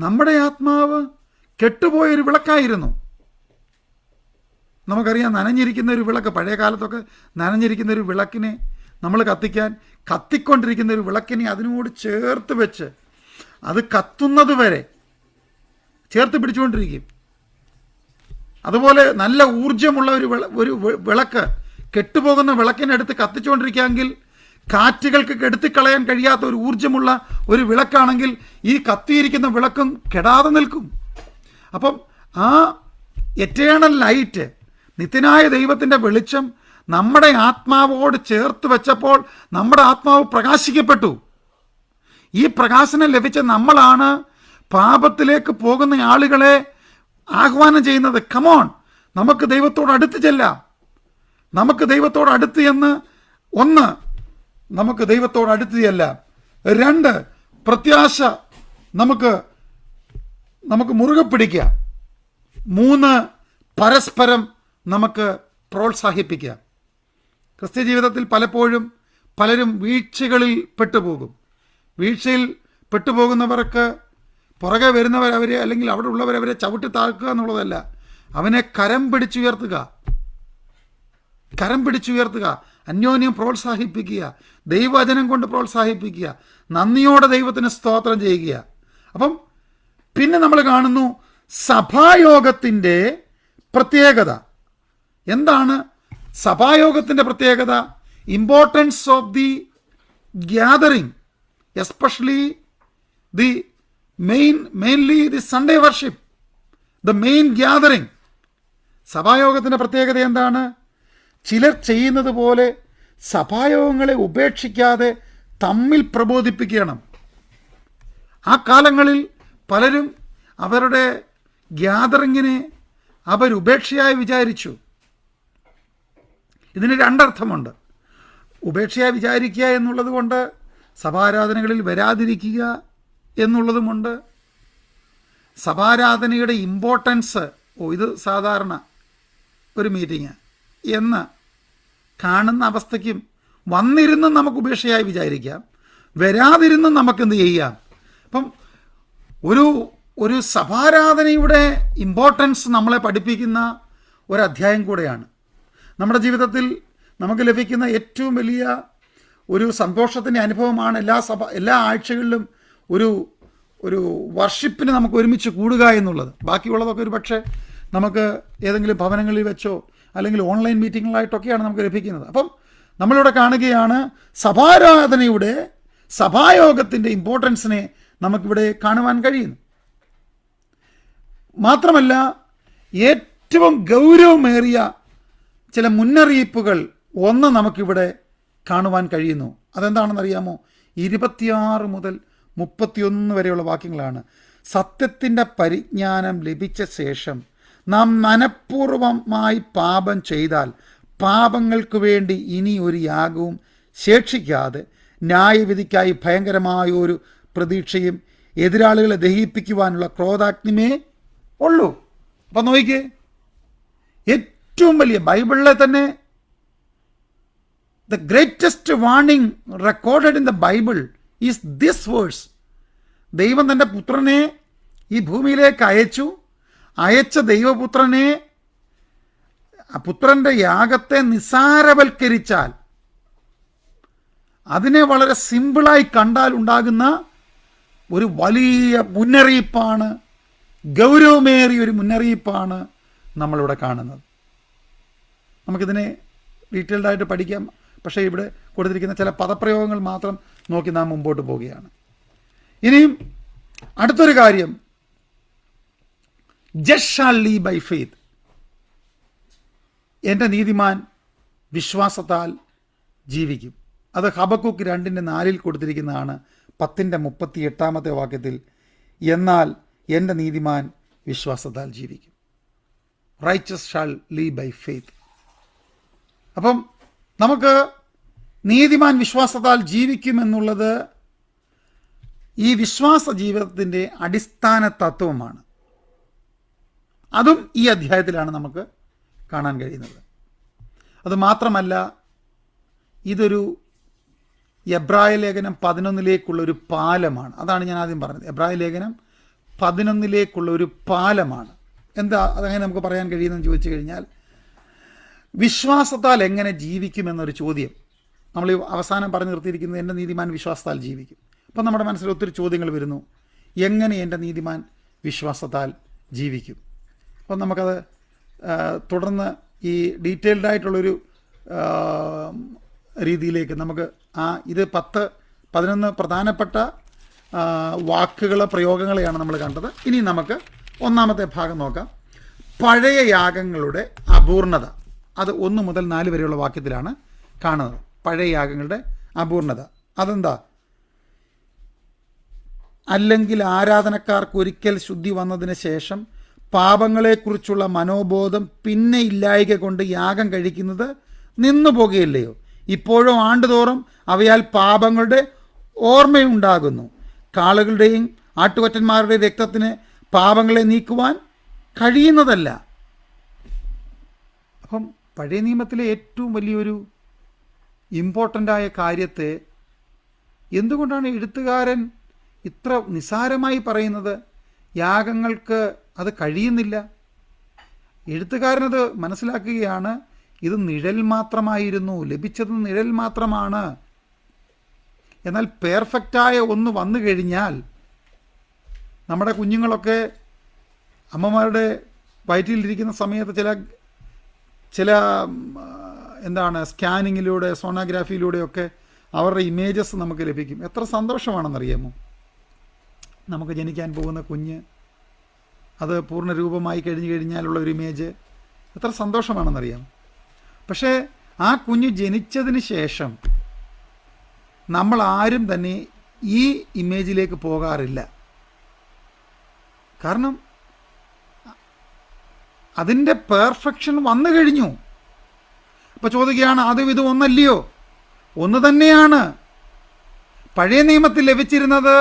[SPEAKER 1] നമ്മുടെ ആത്മാവ് കെട്ടുപോയൊരു വിളക്കായിരുന്നു. നമുക്കറിയാം, നനഞ്ഞിരിക്കുന്ന ഒരു വിളക്ക്, പഴയ കാലത്തൊക്കെ നനഞ്ഞിരിക്കുന്ന ഒരു വിളക്കിനെ നമ്മൾ കത്തിക്കൊണ്ടിരിക്കുന്ന ഒരു വിളക്കിനെ അതിനോട് ചേർത്ത് വെച്ച് അത് കത്തുന്നത് വരെ ചേർത്ത് പിടിച്ചുകൊണ്ടിരിക്കും. അതുപോലെ നല്ല ഊർജ്ജമുള്ള ഒരു വിളക്ക്, കെട്ടുപോകുന്ന വിളക്കിനടുത്ത് കത്തിച്ചുകൊണ്ടിരിക്കുകയെങ്കിൽ കാറ്റുകൾക്ക് കെടുത്തിക്കളയാൻ കഴിയാത്ത ഒരു ഊർജ്ജമുള്ള ഒരു വിളക്കാണെങ്കിൽ ഈ കത്തിയിരിക്കുന്ന വിളക്കും കെടാതെ നിൽക്കും. അപ്പം ആ എറ്റേണൽ ലൈറ്റ്, നിത്യനായ ദൈവത്തിൻ്റെ വെളിച്ചം നമ്മുടെ ആത്മാവോട് ചേർത്ത് വെച്ചപ്പോൾ നമ്മുടെ ആത്മാവ് പ്രകാശിക്കപ്പെട്ടു. ഈ പ്രകാശനം ലഭിച്ച നമ്മളാണ് പാപത്തിലേക്ക് പോകുന്ന ആളുകളെ ആഹ്വാനം ചെയ്യുന്നത്. കമോൺ, നമുക്ക് ദൈവത്തോട് അടുത്ത് ചെല്ലാം. നമുക്ക് ദൈവത്തോട് അടുത്ത് എന്ന്, ഒന്ന്, നമുക്ക് ദൈവത്തോട് അടുത്ത് ചെല്ലാം. രണ്ട്, പ്രത്യാശ നമുക്ക് മുറുകെ പിടിക്കാം. മൂന്ന്, പരസ്പരം നമുക്ക് പ്രോത്സാഹിപ്പിക്കാം. ക്രിസ്ത്യ ജീവിതത്തിൽ പലപ്പോഴും പലരും വീഴ്ചകളിൽ പെട്ടുപോകും. വീഴ്ചയിൽ പെട്ടുപോകുന്നവർക്ക് പുറകെ വരുന്നവരവരെ, അല്ലെങ്കിൽ അവിടെ ഉള്ളവരവരെ ചവിട്ടി താഴ്ക്കുക എന്നുള്ളതല്ല, അവനെ കരം പിടിച്ചുയർത്തുക, അന്യോന്യം പ്രോത്സാഹിപ്പിക്കുക, ദൈവവചനം കൊണ്ട് പ്രോത്സാഹിപ്പിക്കുക, നന്ദിയോടെ ദൈവത്തിന് സ്തോത്രം ചെയ്യുക. അപ്പം പിന്നെ നമ്മൾ കാണുന്നു സഭായോഗത്തിൻ്റെ പ്രത്യേകത. എന്താണ് സഭായോഗത്തിൻ്റെ പ്രത്യേകത? Importance of the gathering, especially the mainly the Sunday worship, the main gathering. സഭായോഗത്തിൻ്റെ പ്രത്യേകത എന്താണ്? ചിലർ ചെയ്യുന്നത് പോലെ സഭായോഗങ്ങളെ ഉപേക്ഷിക്കാതെ തമ്മിൽ പ്രബോധിപ്പിക്കണം. ആ കാലങ്ങളിൽ പലരും അവരുടെ ഗ്യാതറിങ്ങിനെ അവരുപേക്ഷയായി വിചാരിച്ചു. ഇതിന് രണ്ടർത്ഥമുണ്ട്. ഉപേക്ഷയായി വിചാരിക്കുക എന്നുള്ളത് കൊണ്ട് സഭാരാധനകളിൽ വരാതിരിക്കുക എന്നുള്ളതുമുണ്ട്. സഭാരാധനയുടെ ഇമ്പോർട്ടൻസ്, ഇത് സാധാരണ ഒരു മീറ്റിംഗ് എന്ന് കാണുന്ന അവസ്ഥയ്ക്കും വന്നിരുന്നും നമുക്ക് ഉപേക്ഷയായി വിചാരിക്കാം, വരാതിരുന്നും നമുക്കെന്ത് ചെയ്യാം. അപ്പം ഒരു സഭാരാധനയുടെ ഇമ്പോർട്ടൻസ് നമ്മളെ പഠിപ്പിക്കുന്ന ഒരധ്യായം കൂടെയാണ്. നമ്മുടെ ജീവിതത്തിൽ നമുക്ക് ലഭിക്കുന്ന ഏറ്റവും വലിയ ഒരു സന്തോഷത്തിൻ്റെ അനുഭവമാണ് എല്ലാ ആഴ്ചകളിലും ഒരു വർഷിപ്പിന് നമുക്ക് ഒരുമിച്ച് കൂടുക എന്നുള്ളത്. ബാക്കിയുള്ളതൊക്കെ ഒരു പക്ഷേ നമുക്ക് ഏതെങ്കിലും ഭവനങ്ങളിൽ വെച്ചോ അല്ലെങ്കിൽ ഓൺലൈൻ മീറ്റിങ്ങുകളായിട്ടൊക്കെയാണ് നമുക്ക് ലഭിക്കുന്നത്. അപ്പം നമ്മളിവിടെ കാണുകയാണ് സഭാരാധനയുടെ, സഭായോഗത്തിൻ്റെ ഇമ്പോർട്ടൻസിനെ നമുക്കിവിടെ കാണുവാൻ കഴിയുന്നു. മാത്രമല്ല, ഏറ്റവും ഗൗരവമേറിയ ചില മുന്നറിയിപ്പുകൾ നമുക്കിവിടെ കാണുവാൻ കഴിയുന്നു. അതെന്താണെന്നറിയാമോ? 26 മുതൽ 31 വരെയുള്ള വാക്യങ്ങളാണ്. സത്യത്തിൻ്റെ പരിജ്ഞാനം ലഭിച്ച ശേഷം നാം മനഃപൂർവമായി പാപം ചെയ്താൽ പാപങ്ങൾക്ക് വേണ്ടി ഇനി ഒരു യാഗവും ശേഷിക്കാതെ ന്യായവിധിക്കായി ഭയങ്കരമായൊരു പ്രതീക്ഷയും എതിരാളികളെ ദഹിപ്പിക്കുവാനുള്ള ക്രോധാഗ്നിമേ ഉള്ളൂ. അപ്പം നോക്കിക്കേ, ഏറ്റവും വലിയ ബൈബിളിലെ തന്നെ the greatest warning recorded in the Bible is this verse. ദൈവം തൻ്റെ പുത്രനെ ഈ ഭൂമിയിലേക്ക് അയച്ച ദൈവപുത്രനെ, പുത്രൻ്റെ യാഗത്തെ നിസ്സാരവൽക്കരിച്ചാൽ, അതിനെ വളരെ സിമ്പിളായി കണ്ടാൽ ഉണ്ടാകുന്ന ഒരു വലിയ മുന്നറിയിപ്പാണ്, ഗൗരവമേറിയ ഒരു മുന്നറിയിപ്പാണ് നമ്മളിവിടെ കാണുന്നത്. നമുക്കിതിനെ ഡീറ്റെയിൽഡായിട്ട് പഠിക്കാം. പക്ഷേ ഇവിടെ കൊടുത്തിരിക്കുന്ന ചില പദപ്രയോഗങ്ങൾ മാത്രം നോക്കി നാം മുമ്പോട്ട് പോവുകയാണ്. ഇനിയും അടുത്തൊരു കാര്യം, just shall live by faith. എൻ്റെ നീതിമാൻ വിശ്വാസത്താൽ ജീവിക്കും. അത് ഹബക്കൂക്ക് 2:4 കൊടുത്തിരിക്കുന്നതാണ്. 10:38 വാക്യത്തിൽ, എന്നാൽ എൻ്റെ നീതിമാൻ വിശ്വാസത്താൽ ജീവിക്കും. Righteous shall live by faith. അപ്പം നമുക്ക് നീതിമാൻ വിശ്വാസത്താൽ ജീവിക്കുമെന്നുള്ളത് ഈ വിശ്വാസ ജീവിതത്തിൻ്റെ അടിസ്ഥാന തത്വമാണ്. അതും ഈ അധ്യായത്തിലാണ് നമുക്ക് കാണാൻ കഴിയുന്നത്. അതുമാത്രമല്ല, ഇതൊരു എബ്രായ ലേഖനം 11 പാലമാണ്. അതാണ് ഞാൻ ആദ്യം പറഞ്ഞത്. എബ്രായ ലേഖനം 11 ഒരു പാലമാണ്. എന്താ അതങ്ങനെ നമുക്ക് പറയാൻ കഴിയുന്നതെന്ന് ചോദിച്ചു കഴിഞ്ഞാൽ, വിശ്വാസത്താൽ എങ്ങനെ ജീവിക്കുമെന്നൊരു ചോദ്യം നമ്മൾ അവസാനം പറഞ്ഞു നിർത്തിയിരിക്കുന്നത്, എൻ്റെ നീതിമാൻ വിശ്വാസത്താൽ ജീവിക്കും. അപ്പം നമ്മുടെ മനസ്സിൽ ഒത്തിരി ചോദ്യങ്ങൾ വരുന്നു. എങ്ങനെ എൻ്റെ നീതിമാൻ വിശ്വാസത്താൽ ജീവിക്കും? അപ്പം നമുക്കത് തുടർന്ന് ഈ ഡീറ്റെയിൽഡ് ആയിട്ടുള്ളൊരു രീതിയിലേക്ക് നമുക്ക് ഇത് 10-11 പ്രധാനപ്പെട്ട വാക്കുകൾ പ്രയോഗങ്ങളെയാണ് നമ്മൾ കണ്ടത്. ഇനി നമുക്ക് ഒന്നാമത്തെ ഭാഗം നോക്കാം. പഴയ യാഗങ്ങളുടെ അപൂർണത. അത് 1 മുതൽ 4 വരെയുള്ള വാക്യത്തിലാണ് കാണുന്നത്. പഴയ യാഗങ്ങളുടെ അപൂർണത അതെന്താ? അല്ലെങ്കിൽ ആരാധനക്കാർക്കൊരിക്കൽ ശുദ്ധി വന്നതിന് ശേഷം പാപങ്ങളെക്കുറിച്ചുള്ള മനോബോധം പിന്നെ ഇല്ലായ്ക കൊണ്ട് യാഗം കഴിക്കുന്നത് നിന്നു പോകുകയില്ലയോ? ഇപ്പോഴും ആണ്ടുതോറും അവയാൽ പാപങ്ങളുടെ ഓർമ്മയുണ്ടാകുന്നു. കാളകളുടെയും ആട്ടുകൊറ്റന്മാരുടെയും രക്തത്തിന് പാപങ്ങളെ നീക്കുവാൻ കഴിയുന്നതല്ല. അപ്പം പഴയ നിയമത്തിലെ ഏറ്റവും വലിയൊരു ഇമ്പോർട്ടൻ്റായ കാര്യത്തെ എന്തുകൊണ്ടാണ് എഴുത്തുകാരൻ ഇത്ര നിസ്സാരമായി പറയുന്നത്? യാഗങ്ങൾക്ക് അത് കഴിയുന്നില്ല. എഴുത്തുകാരനത് മനസ്സിലാക്കുകയാണ്, ഇത് നിഴൽ മാത്രമായിരുന്നു, ലഭിച്ചത് നിഴൽ മാത്രമാണ്. എന്നാൽ പെർഫെക്റ്റായ ഒന്ന് വന്നു കഴിഞ്ഞാൽ നമ്മുടെ കുഞ്ഞുങ്ങളൊക്കെ അമ്മമാരുടെ വയറ്റിലിരിക്കുന്ന സമയത്ത് ചില സ്കാനിങ്ങിലൂടെ സോണോഗ്രാഫിയിലൂടെയൊക്കെ അവരുടെ ഇമേജസ് നമുക്ക് ലഭിക്കും. എത്ര സന്തോഷമാണെന്നറിയാമോ? നമുക്ക് ജനിക്കാൻ പോകുന്ന കുഞ്ഞ് അത് പൂർണ്ണരൂപമായി കഴിഞ്ഞാലുള്ള ഒരു ഇമേജ് എത്ര സന്തോഷമാണെന്നറിയാം. പക്ഷേ ആ കുഞ്ഞ് ജനിച്ചതിന് ശേഷം നമ്മൾ ആരും തന്നെ ഈ ഇമേജിലേക്ക് പോകാറില്ല. കാരണം അതിൻ്റെ പെർഫെക്ഷൻ വന്നു കഴിഞ്ഞു. അപ്പോൾ ചോദിക്കുകയാണ്, അതും ഇത് ഒന്നല്ലയോ? ഒന്ന് തന്നെയാണ്. പഴയ നിയമത്തിൽ ലഭിച്ചിരുന്നത്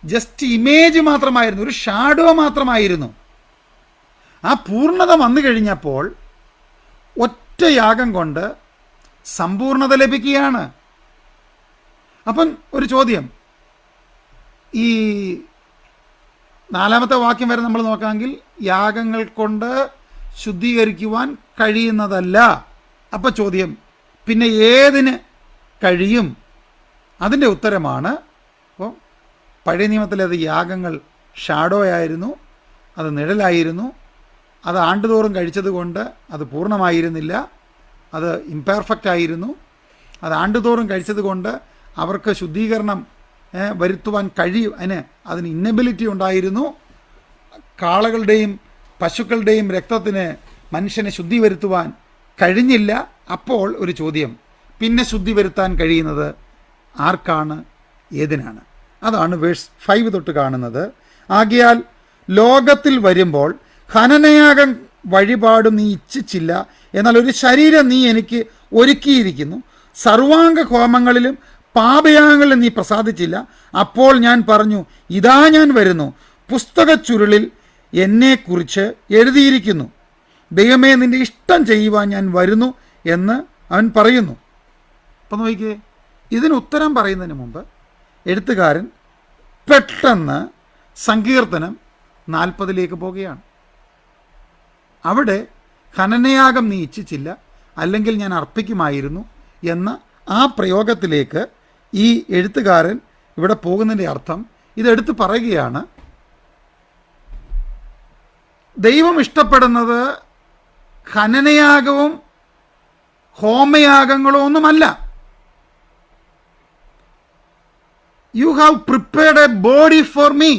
[SPEAKER 1] ജസ്റ്റ് ഇമേജ് മാത്രമായിരുന്നു, ഒരു ഷാഡോ മാത്രമായിരുന്നു. ആ പൂർണ്ണത വന്നു കഴിഞ്ഞപ്പോൾ ഒറ്റ യാഗം കൊണ്ട് സമ്പൂർണത ലഭിക്കുകയാണ്. അപ്പം ഒരു ചോദ്യം, ഈ 4-ാമത്തെ വാക്യം വരെ നമ്മൾ നോക്കാമെങ്കിൽ യാഗങ്ങൾ കൊണ്ട് ശുദ്ധീകരിക്കുവാൻ കഴിയുന്നതല്ല. അപ്പം ചോദ്യം, പിന്നെ ഏതിന് കഴിയും? അതിൻ്റെ ഉത്തരമാണ്, അപ്പോൾ പഴയ നിയമത്തിലെ അത് യാഗങ്ങൾ ഷാഡോ ആയിരുന്നു, അത് നിഴലായിരുന്നു, അത് ആണ്ടുതോറും കഴിച്ചത് കൊണ്ട് അത് പൂർണ്ണമായിരുന്നില്ല, അത് ഇംപെർഫെക്റ്റ് ആയിരുന്നു. അത് ആണ്ടുതോറും കഴിച്ചത് കൊണ്ട് അവർക്ക് ശുദ്ധീകരണം വരുത്തുവാൻ അതിന് ഇന്നബിലിറ്റി ഉണ്ടായിരുന്നു. കാളകളുടെയും പശുക്കളുടെയും രക്തത്തിന് മനുഷ്യനെ ശുദ്ധി വരുത്തുവാൻ കഴിഞ്ഞില്ല. അപ്പോൾ ഒരു ചോദ്യം, പിന്നെ ശുദ്ധി വരുത്താൻ കഴിയുന്നത് ആർക്കാണ്, ഏതിനാണ്? അതാണ് വേഴ്സ് 5 തൊട്ട് കാണുന്നത്. ആകയാൽ ലോകത്തിൽ വരുമ്പോൾ ഹനനയാഗം വഴിപാടും നീ ഇച്ഛിച്ചില്ല, എന്നാൽ ഒരു ശരീരം നീ എനിക്ക് ഒരുക്കിയിരിക്കുന്നു. സർവാംഗ ഹോമങ്ങളിലും പാപയാഗങ്ങളിലും നീ പ്രസാദിച്ചില്ല. അപ്പോൾ ഞാൻ പറഞ്ഞു, ഇതാ ഞാൻ വരുന്നു, പുസ്തക ചുരുളിൽ എന്നെക്കുറിച്ച് എഴുതിയിരിക്കുന്നു. ദൈവമേ, നിൻ്റെ ഇഷ്ടം ചെയ്യുവാൻ ഞാൻ വരുന്നു എന്ന് അവൻ പറയുന്നു. അപ്പം നോക്കിക്കേ, ഇതിന് ഉത്തരം പറയുന്നതിന് മുമ്പ് എഴുത്തുകാരൻ പെട്ടെന്ന് സങ്കീർത്തനം 40 പോവുകയാണ്. അവിടെ ഹനനയാഗം നീ ഇച്ഛിച്ചില്ല, അല്ലെങ്കിൽ ഞാൻ അർപ്പിക്കുമായിരുന്നു എന്ന ആ പ്രയോഗത്തിലേക്ക് ഈ എഴുത്തുകാരൻ ഇവിടെ പോകുന്നതിൻ്റെ അർത്ഥം ഇതെടുത്ത് പറയുകയാണ്, ദൈവം ഇഷ്ടപ്പെടുന്നത് ഹനനയാഗവും ഹോമയാഗങ്ങളോ ഒന്നുമല്ല. You have prepared A body for me.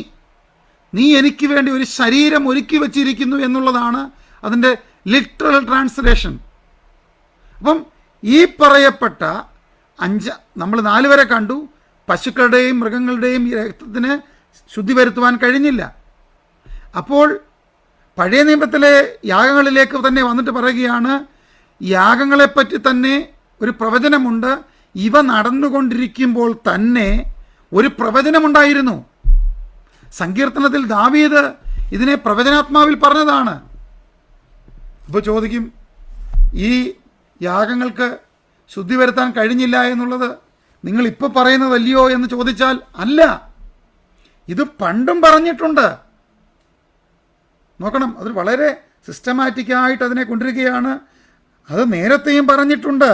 [SPEAKER 1] നീ എനിക്ക് വേണ്ടി ഒരു ശരീരം ഒരുക്കി വച്ചിരിക്കുന്നു എന്നുള്ളതാണ് അതിൻ്റെ ലിറ്ററൽ ട്രാൻസ്ലേഷൻ. അപ്പം ഈ പറയപ്പെട്ട നമ്മൾ 4 വരെ കണ്ടു, പശുക്കളുടെയും മൃഗങ്ങളുടെയും രക്തത്തിന് ശുദ്ധി വരുത്തുവാൻ കഴിഞ്ഞില്ല. അപ്പോൾ പഴയ നിയമത്തിലെ യാഗങ്ങളിലേക്ക് തന്നെ വന്നിട്ട് പറയുകയാണ്, യാഗങ്ങളെപ്പറ്റി തന്നെ ഒരു പ്രവചനമുണ്ട്. ഇവ നടന്നുകൊണ്ടിരിക്കുമ്പോൾ തന്നെ ഒരു പ്രവചനമുണ്ടായിരുന്നു. സങ്കീർത്തനത്തിൽ ദാവീദ് ഇതിനെ പ്രവചനാത്മാവിൽ പറഞ്ഞതാണ്. ഇപ്പോൾ ചോദിക്കും, ഈ യാഗങ്ങൾക്ക് ശുദ്ധി വരുത്താൻ കഴിഞ്ഞില്ല എന്നുള്ളത് നിങ്ങളിപ്പോൾ പറയുന്നതല്ലയോ എന്ന് ചോദിച്ചാൽ അല്ല, ഇത് പണ്ടും പറഞ്ഞിട്ടുണ്ട്. നോക്കണം, അത് വളരെ സിസ്റ്റമാറ്റിക്കായിട്ട് അതിനെ കൊണ്ടിരിക്കുകയാണ്. അത് നേരത്തെയും പറഞ്ഞിട്ടുണ്ട്.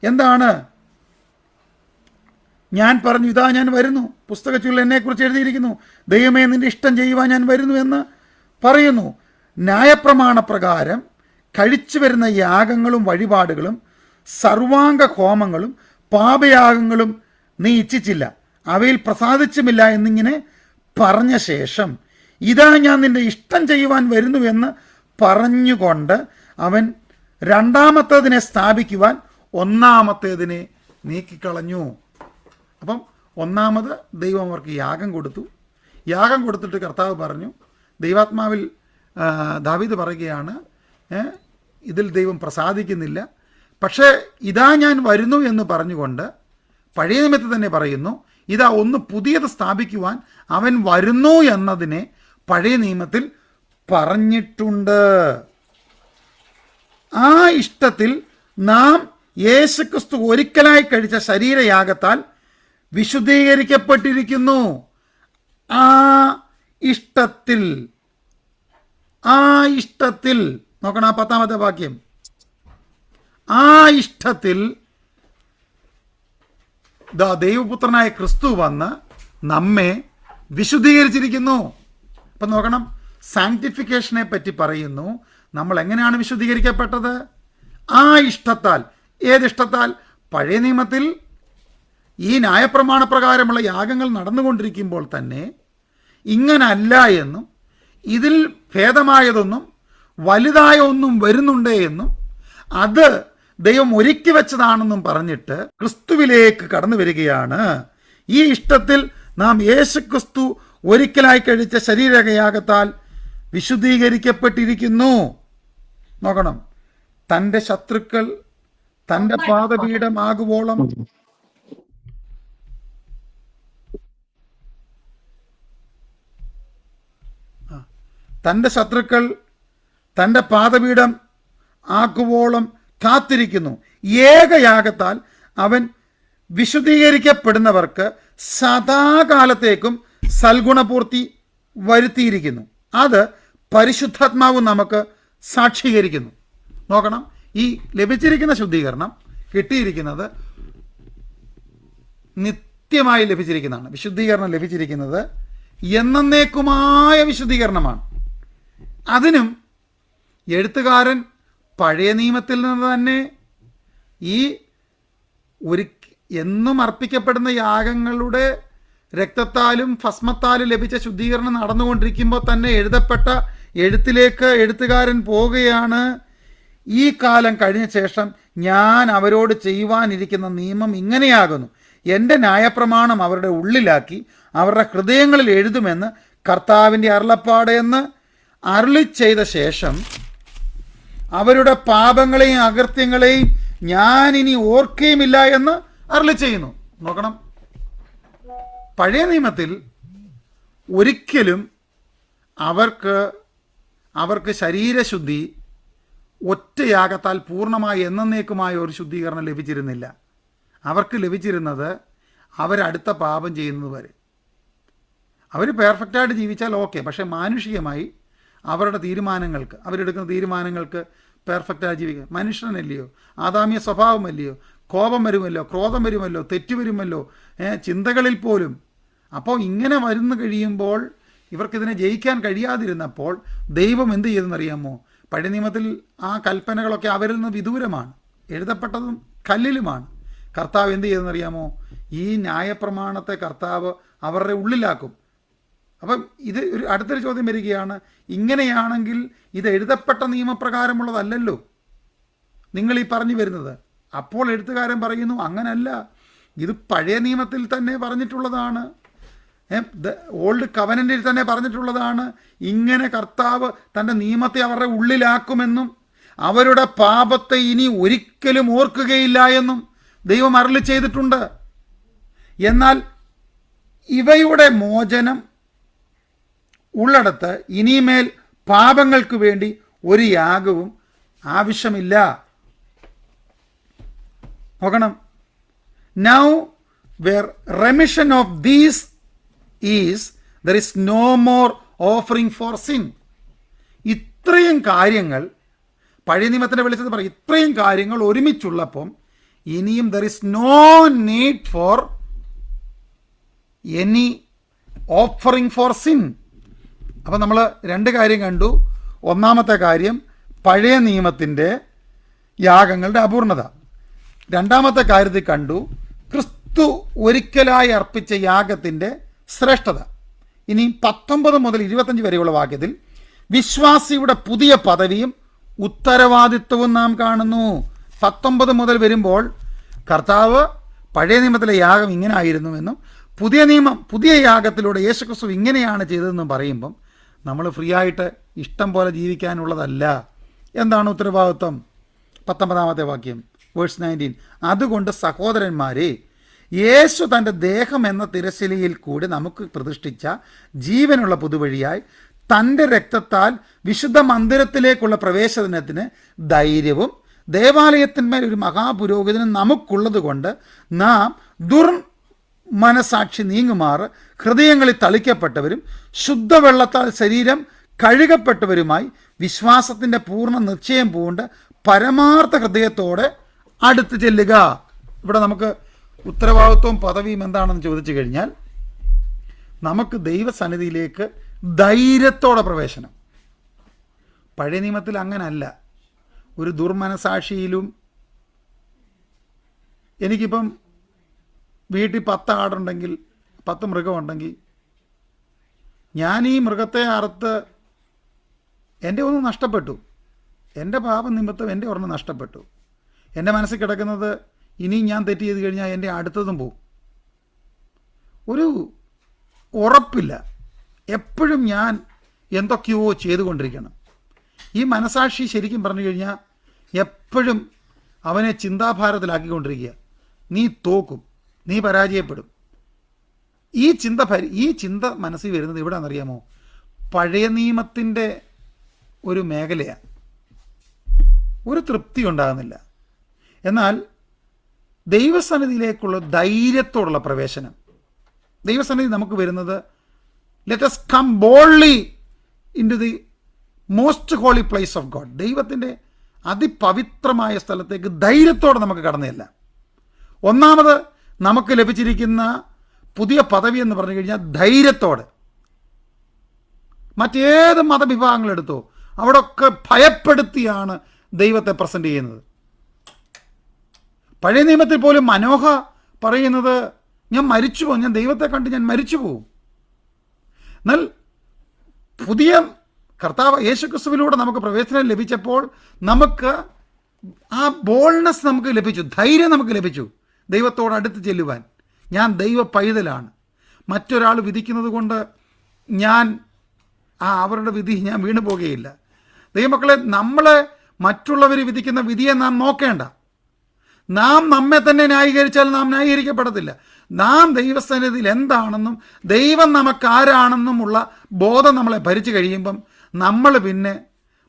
[SPEAKER 1] എന്താണ്? ഞാൻ പറഞ്ഞു, ഇതാ ഞാൻ വരുന്നു, പുസ്തകച്ചുള്ളിൽ എന്നെക്കുറിച്ച് എഴുതിയിരിക്കുന്നു, ദൈവമേ നിൻ്റെ ഇഷ്ടം ചെയ്യുവാൻ ഞാൻ വരുന്നു എന്ന് പറയുന്നു. ന്യായപ്രമാണപ്രകാരം കഴിച്ചു വരുന്ന യാഗങ്ങളും വഴിപാടുകളും സർവാംഗ ഹോമങ്ങളും പാപയാഗങ്ങളും നീ ഇച്ഛിച്ചില്ല, അവയിൽ പ്രസാദിച്ചുമില്ല എന്നിങ്ങനെ പറഞ്ഞ ശേഷം ഇതാ ഞാൻ നിന്റെ ഇഷ്ടം ചെയ്യുവാൻ വരുന്നുവെന്ന് പറഞ്ഞുകൊണ്ട് അവൻ രണ്ടാമത്തേതിനെ സ്ഥാപിക്കുവാൻ ഒന്നാമത്തേതിനെ നീക്കിക്കളഞ്ഞു. അപ്പം ഒന്നാമത് ദൈവം അവർക്ക് യാഗം കൊടുത്തു. യാഗം കൊടുത്തിട്ട് കർത്താവ് പറഞ്ഞു, ദൈവാത്മാവിൽ ദാവീദ് പറയുകയാണ്, ഇതിൽ ദൈവം പ്രസാദിക്കുന്നില്ല. പക്ഷേ ഇതാ ഞാൻ വരുന്നു എന്ന് പറഞ്ഞുകൊണ്ട് പഴയ നിയമത്തിൽ തന്നെ പറയുന്നു, ഇതാ ഒന്ന് പുതിയത് സ്ഥാപിക്കുവാൻ അവൻ വരുന്നു എന്നതിനെ പഴയ നിയമത്തിൽ പറഞ്ഞിട്ടുണ്ട്. ആ ഇഷ്ടത്തിൽ നാം യേശുക്രിസ്തു ഒരിക്കലായി കഴിച്ച ശരീരയാഗത്താൽ വിശുദ്ധീകരിക്കപ്പെട്ടിരിക്കുന്നു. ആ ഇഷ്ടത്തിൽ നോക്കണം, ആ 10ാമത്തെ വാക്യം. ആ ഇഷ്ടത്തിൽ ദൈവപുത്രനായ ക്രിസ്തു വന്ന് നമ്മെ വിശുദ്ധീകരിച്ചിരിക്കുന്നു. അപ്പം നോക്കണം, സാങ്ക്ടിഫിക്കേഷനെ പറ്റി പറയുന്നു. നമ്മൾ എങ്ങനെയാണ് വിശുദ്ധീകരിക്കപ്പെട്ടത്? ആ ഇഷ്ടത്താൽ. ഏതിഷ്ടത്താൽ? പഴയ നിയമത്തിൽ ഈ ന്യായപ്രമാണപ്രകാരമുള്ള യാഗങ്ങൾ നടന്നുകൊണ്ടിരിക്കുമ്പോൾ തന്നെ ഇങ്ങനല്ല എന്നും ഇതിൽ ഭേദമായതൊന്നും വലുതായ ഒന്നും വരുന്നുണ്ട് എന്നും അത് ദൈവം ഒരുക്കി വെച്ചതാണെന്നും പറഞ്ഞിട്ട് ക്രിസ്തുവിലേക്ക് കടന്നു വരികയാണ്. ഈ ഇഷ്ടത്തിൽ നാം യേശുക്രിസ്തു ഒരിക്കലായി കഴിച്ച ശരീരയാഗത്താൽ വിശുദ്ധീകരിക്കപ്പെട്ടിരിക്കുന്നു. നോക്കണം, തൻ്റെ ശത്രുക്കൾ തൻ്റെ പാദപീഠമാകുവോളം തൻ്റെ ശത്രുക്കൾ തൻ്റെ പാദപീഠം ആക്കുവോളം കാത്തിരിക്കുന്നു. ഏകയാഗത്താൽ അവൻ വിശുദ്ധീകരിക്കപ്പെടുന്നവർക്ക് സദാകാലത്തേക്കും സൽഗുണപൂർത്തി വരുത്തിയിരിക്കുന്നു. അത് പരിശുദ്ധാത്മാവ് നമുക്ക് സാക്ഷീകരിക്കുന്നു. നോക്കണം, ഈ ലഭിച്ചിരിക്കുന്ന ശുദ്ധീകരണം കിട്ടിയിരിക്കുന്നത് നിത്യമായി ലഭിച്ചിരിക്കുന്നതാണ്. വിശുദ്ധീകരണം ലഭിച്ചിരിക്കുന്നത് എന്നേക്കുമായ വിശുദ്ധീകരണമാണ്. അതിനും എഴുത്തുകാരൻ പഴയ നിയമത്തിൽ നിന്ന് തന്നെ ഈ എന്നും അർപ്പിക്കപ്പെടുന്ന യാഗങ്ങളുടെ രക്തത്താലും ഭസ്മത്താലും ലഭിച്ച ശുദ്ധീകരണം നടന്നുകൊണ്ടിരിക്കുമ്പോൾ തന്നെ എഴുതപ്പെട്ട എഴുത്തിലേക്ക് എഴുത്തുകാരൻ പോവുകയാണ്. ഈ കാലം കഴിഞ്ഞ ശേഷം ഞാൻ അവരോട് ചെയ്യുവാനിരിക്കുന്ന നിയമം ഇങ്ങനെയാകുന്നു, എൻ്റെ ന്യായപ്രമാണം അവരുടെ ഉള്ളിലാക്കി അവരുടെ ഹൃദയങ്ങളിൽ എഴുതുമെന്ന് കർത്താവിൻ്റെ അരുളപ്പാട് എന്ന് അരുളി ചെയ്ത ശേഷം അവരുടെ പാപങ്ങളെയും അകൃത്യങ്ങളെയും ഞാൻ ഇനി ഓർക്കുകയുമില്ല എന്ന് അരുളി ചെയ്യുന്നു. നോക്കണം, പഴയ നിയമത്തിൽ ഒരിക്കലും അവർക്ക് ശരീരശുദ്ധി ഒറ്റയാഗത്താൽ പൂർണ്ണമായി എന്നേക്കുമായ ഒരു ശുദ്ധീകരണം ലഭിച്ചിരുന്നില്ല. അവർക്ക് ലഭിച്ചിരുന്നത് അവരടുത്ത പാപം ചെയ്യുന്നത് വരെ. അവർ പെർഫെക്റ്റായിട്ട് ജീവിച്ചാൽ ഓക്കെ, പക്ഷേ മാനുഷികമായി അവരുടെ തീരുമാനങ്ങൾക്ക്, അവരെടുക്കുന്ന തീരുമാനങ്ങൾക്ക് പെർഫെക്റ്റായി ജീവിക്കുക. മനുഷ്യനല്ലയോ, ആദാമ്യ സ്വഭാവമല്ലയോ, കോപം വരുമല്ലോ, ക്രോധം വരുമല്ലോ, തെറ്റ് വരുമല്ലോ, ചിന്തകളിൽ പോലും. അപ്പോൾ ഇങ്ങനെ വരുന്നു കഴിയുമ്പോൾ ഇവർക്കിതിനെ ജയിക്കാൻ കഴിയാതിരുന്നപ്പോൾ ദൈവം എന്ത് ചെയ്തെന്നറിയാമോ? പഴയ നിയമത്തിൽ ആ കൽപ്പനകളൊക്കെ അവരിൽ നിന്ന് വിദൂരമാണ്, എഴുതപ്പെട്ടതും കല്ലിലുമാണ്. കർത്താവ് എന്ത് ചെയ്തെന്നറിയാമോ? ഈ ന്യായപ്രമാണത്തെ കർത്താവ് അവരുടെ ഉള്ളിലാക്കും. അപ്പം ഇത് അടുത്തൊരു ചോദ്യം വരികയാണ്, ഇങ്ങനെയാണെങ്കിൽ ഇത് എഴുതപ്പെട്ട നിയമപ്രകാരമുള്ളതല്ലല്ലോ നിങ്ങൾ ഈ പറഞ്ഞു വരുന്നത്. അപ്പോൾ എഴുത്തുകാരൻ പറയുന്നു, അങ്ങനല്ല, ഇത് പഴയ നിയമത്തിൽ തന്നെ പറഞ്ഞിട്ടുള്ളതാണ്, ഓൾഡ് കവനന്റിൽ തന്നെ പറഞ്ഞിട്ടുള്ളതാണ്. ഇങ്ങനെ കർത്താവ് തൻ്റെ നിയമത്തെ അവരുടെ ഉള്ളിലാക്കുമെന്നും അവരുടെ പാപത്തെ ഇനി ഒരിക്കലും ഓർക്കുകയില്ല എന്നും ദൈവം അരുളി ചെയ്തിട്ടുണ്ട്. എന്നാൽ ഇവയുടെ മോചനം ഉള്ളിടത്ത് ഇനിമേൽ പാപങ്ങൾക്ക് വേണ്ടി ഒരു യാഗവും ആവശ്യമില്ല. നോക്കണം, now where remission of these is there is no more offering for sin. ഇത്രയും കാര്യങ്ങൾ പഴയ നിയമത്തിൻ്റെ വെളിച്ചത്തിൽ പറയും, ഇത്രയും കാര്യങ്ങൾ ഒരുമിച്ചുള്ളപ്പം ഇനിയും there is no need for any offering for sin. അപ്പം നമ്മൾ രണ്ട് കാര്യം കണ്ടു. ഒന്നാമത്തെ കാര്യം പഴയ നിയമത്തിൻ്റെ യാഗങ്ങളുടെ അപൂർണത. രണ്ടാമത്തെ കാര്യത്തിൽ കണ്ടു ക്രിസ്തു ഒരിക്കലായി അർപ്പിച്ച യാഗത്തിൻ്റെ ശ്രേഷ്ഠത. ഇനി 19 മുതൽ 25 വരെയുള്ള വാക്യത്തിൽ വിശ്വാസിയുടെ പുതിയ പദവിയും ഉത്തരവാദിത്വവും നാം കാണുന്നു. 19 മുതൽ വരുമ്പോൾ കർത്താവ് പഴയ നിയമത്തിലെ യാഗം ഇങ്ങനെ ആയിരുന്നുവെന്നും പുതിയ യാഗത്തിലൂടെ യേശുക്രിസ്തു ഇങ്ങനെയാണ് ചെയ്തതെന്നും പറയുമ്പം നമ്മൾ ഫ്രീ ആയിട്ട് ഇഷ്ടം പോലെ ജീവിക്കാനുള്ളതല്ല. എന്താണ് ഉത്തരവാദിത്വം? 19 വാക്യം, വേഴ്സ് 19. അതുകൊണ്ട് സഹോദരന്മാരെ, യേശു തൻ്റെ ദേഹം എന്ന തിരശ്ശീലയിൽ കൂടി നമുക്ക് പ്രതിഷ്ഠിച്ച ജീവനുള്ള പുതുവഴിയായി തൻ്റെ രക്തത്താൽ വിശുദ്ധ മന്ദിരത്തിലേക്കുള്ള പ്രവേശനത്തിന് ധൈര്യവും ദേവാലയത്തിന്മേൽ ഒരു മഹാപുരോഹിതനും നമുക്കുള്ളത് കൊണ്ട് നാം മനസാക്ഷി നീങ്ങുമാറ് ഹൃദയങ്ങളിൽ തളിക്കപ്പെട്ടവരും ശുദ്ധവെള്ളത്താൽ ശരീരം കഴുകപ്പെട്ടവരുമായി വിശ്വാസത്തിൻ്റെ പൂർണ്ണ നിശ്ചയം പൂണ്ട് പരമാർത്ഥ ഹൃദയത്തോടെ അടുത്ത് ചെല്ലുക. ഇവിടെ നമുക്ക് ഉത്തരവാദിത്വവും പദവിയും എന്താണെന്ന് ചോദിച്ചു കഴിഞ്ഞാൽ നമുക്ക് ദൈവസന്നിധിയിലേക്ക് ധൈര്യത്തോടെ പ്രവേശനം. പഴയ നിയമത്തിൽ അങ്ങനല്ല. ഒരു ദുർമനസാക്ഷിയിലും എനിക്കിപ്പം വീട്ടിൽ 10 ആടുണ്ടെങ്കിൽ 10 മൃഗമുണ്ടെങ്കിൽ ഞാൻ ഈ മൃഗത്തെ അറുത്ത് എൻ്റെ ഒന്ന് നഷ്ടപ്പെട്ടു, എൻ്റെ പാപം നിമിത്തം എൻ്റെ ഒരെണ്ണം നഷ്ടപ്പെട്ടു. എൻ്റെ മനസ്സിൽ കിടക്കുന്നത് ഇനിയും ഞാൻ തെറ്റ് ചെയ്ത് കഴിഞ്ഞാൽ എൻ്റെ അടുത്തതും പോവും. ഒരു ഉറപ്പില്ല. എപ്പോഴും ഞാൻ എന്തൊക്കെയോ ചെയ്തുകൊണ്ടിരിക്കണം. ഈ മനസാക്ഷി ശരിക്കും പറഞ്ഞു കഴിഞ്ഞാൽ എപ്പോഴും അവനെ ചിന്താഭാരത്തിലാക്കിക്കൊണ്ടിരിക്കുക. നീ തോക്കും, നീ പരാജയപ്പെടും. ഈ ചിന്ത മനസ്സിൽ വരുന്നത് എവിടെയാണെന്നറിയാമോ? പഴയ നിയമത്തിൻ്റെ ഒരു മേഖലയാണ്. ഒരു തൃപ്തി ഉണ്ടാകുന്നില്ല. എന്നാൽ ദൈവസന്നിധിയിലേക്കുള്ള ധൈര്യത്തോടുള്ള പ്രവേശനം, ദൈവസന്നിധി നമുക്ക് വരുന്നത് let us come boldly into the most holy place of God. ദൈവത്തിൻ്റെ അതിപവിത്രമായ സ്ഥലത്തേക്ക് ധൈര്യത്തോടെ നമുക്ക് കടന്നില്ല. ഒന്നാമത് നമുക്ക് ലഭിച്ചിരിക്കുന്ന പുതിയ പദവി എന്ന് പറഞ്ഞു കഴിഞ്ഞാൽ ധൈര്യത്തോടെ. മറ്റേത് മതവിഭാഗങ്ങളെടുത്തോ അവിടെയൊക്കെ ഭയപ്പെടുത്തിയാണ് ദൈവത്തെ പ്രസൻറ്റ് ചെയ്യുന്നത്. പഴയ നിയമത്തിൽ പോലും മനോഹ പറയുന്നത് ഞാൻ മരിച്ചു പോകും, ഞാൻ ദൈവത്തെ കണ്ട് ഞാൻ മരിച്ചു പോകും. എന്നാൽ പുതിയ കർത്താവ് യേശുക്രിസ്തുവിലൂടെ നമുക്ക് പ്രവേശനം ലഭിച്ചപ്പോൾ നമുക്ക് ആ ബോൾഡ്നെസ് നമുക്ക് ലഭിച്ചു, ധൈര്യം നമുക്ക് ലഭിച്ചു ദൈവത്തോട് അടുത്ത് ചെല്ലുവാൻ. ഞാൻ ദൈവ പൈതലാണ്. മറ്റൊരാൾ വിധിക്കുന്നത് കൊണ്ട് ഞാൻ അവരുടെ വിധി ഞാൻ വീണു പോകുകയില്ല. ദൈവമക്കളെ, നമ്മളെ മറ്റുള്ളവർ വിധിക്കുന്ന വിധിയെ നാം നോക്കേണ്ട. നാം നമ്മെ തന്നെ ന്യായീകരിച്ചാൽ നാം ന്യായീകരിക്കപ്പെടത്തില്ല. നാം ദൈവസന്നിധിയിൽ എന്താണെന്നും ദൈവം നമുക്ക് ആരാണെന്നുമുള്ള ബോധം നമ്മളെ ഭരിച്ചു കഴിയുമ്പം നമ്മൾ പിന്നെ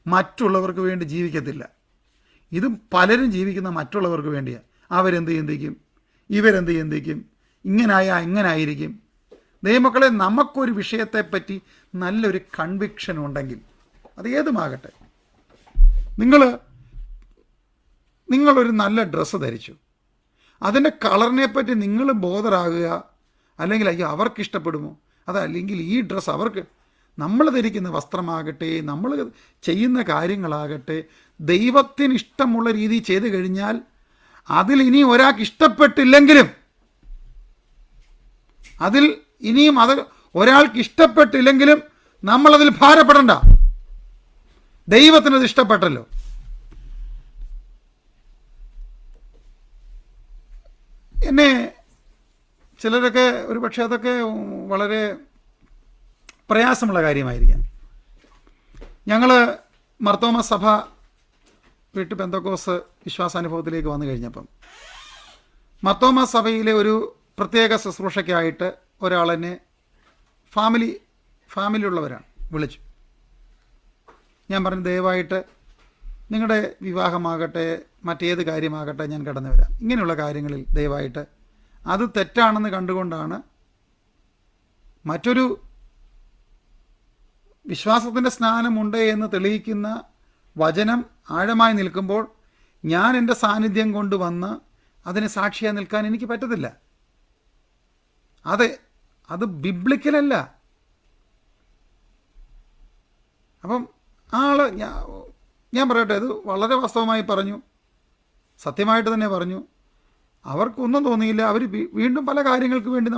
[SPEAKER 1] മറ്റുള്ളവർക്ക് വേണ്ടി ജീവിക്കത്തില്ല. ഇത് പലരും ജീവിക്കുന്ന മറ്റുള്ളവർക്ക് വേണ്ടിയാണ്. അവരെന്ത് ചിന്തിക്കും, ഇവരെന്ത് ചിന്തിക്കും, ഇങ്ങനായിരിക്കും. ദൈവമക്കളെ, നമുക്കൊരു വിഷയത്തെപ്പറ്റി നല്ലൊരു കൺവിക്ഷൻ ഉണ്ടെങ്കിൽ അത് ഏതുമാകട്ടെ, നിങ്ങളൊരു നല്ല ഡ്രസ്സ് ധരിച്ചു, അതിൻ്റെ കളറിനെപ്പറ്റി നിങ്ങൾ ബോധറാകുക. അല്ലെങ്കിൽ അയ്യോ അവർക്ക് ഇഷ്ടപ്പെടുമോ, അതല്ലെങ്കിൽ ഈ ഡ്രസ്സ് അവർക്ക്, നമ്മൾ ധരിക്കുന്ന വസ്ത്രമാകട്ടെ, നമ്മൾ ചെയ്യുന്ന കാര്യങ്ങളാകട്ടെ, ദൈവത്തിന് ഇഷ്ടമുള്ള രീതിയിൽ ചെയ്തു കഴിഞ്ഞാൽ അതിൽ ഇനി ഒരാൾക്ക് ഇഷ്ടപ്പെട്ടില്ലെങ്കിലും ഒരാൾക്ക് ഇഷ്ടപ്പെട്ടില്ലെങ്കിലും നമ്മളതിൽ ഭാരപ്പെടണ്ട. ദൈവത്തിനത് ഇഷ്ടപ്പെട്ടല്ലോ. എന്നെ ചിലരൊക്കെ ഒരു പക്ഷേ അതൊക്കെ വളരെ പ്രയാസമുള്ള കാര്യമായിരിക്കാം. ഞങ്ങൾ മർത്തോമ സഭ വീട്ടു പെന്തക്കോസ് വിശ്വാസാനുഭവത്തിലേക്ക് വന്നു കഴിഞ്ഞപ്പം മർത്തോമ സഭയിലെ ഒരു പ്രത്യേക ശുശ്രൂഷയ്ക്കായിട്ട് ഒരാളെന്നെ ഫാമിലിയുള്ളവരാണ് വിളിച്ചു. ഞാൻ പറഞ്ഞു, ദയവായിട്ട് നിങ്ങളുടെ വിവാഹമാകട്ടെ മറ്റേത് കാര്യമാകട്ടെ ഞാൻ കടന്നു വരാം. ഇങ്ങനെയുള്ള കാര്യങ്ങളിൽ ദയവായിട്ട് അത് തെറ്റാണെന്ന് കണ്ടുകൊണ്ടാണ് മറ്റൊരു വിശ്വാസത്തിൻ്റെ സ്നാനമുണ്ട് എന്ന് തെളിയിക്കുന്ന വചനം ആഴമായി നിൽക്കുമ്പോൾ ഞാൻ എൻ്റെ സാന്നിധ്യം കൊണ്ടുവന്ന് അതിന് സാക്ഷിയായി നിൽക്കാൻ എനിക്ക് പറ്റത്തില്ല. അത് ബിബ്ലിക്കലല്ല. അപ്പം ആള് ഞാൻ പറയട്ടെ, ഇത് വളരെ വാസ്തവമായി പറഞ്ഞു, സത്യമായിട്ട് തന്നെ പറഞ്ഞു. അവർക്കൊന്നും തോന്നിയില്ല. അവർ വീണ്ടും പല കാര്യങ്ങൾക്ക് വേണ്ടി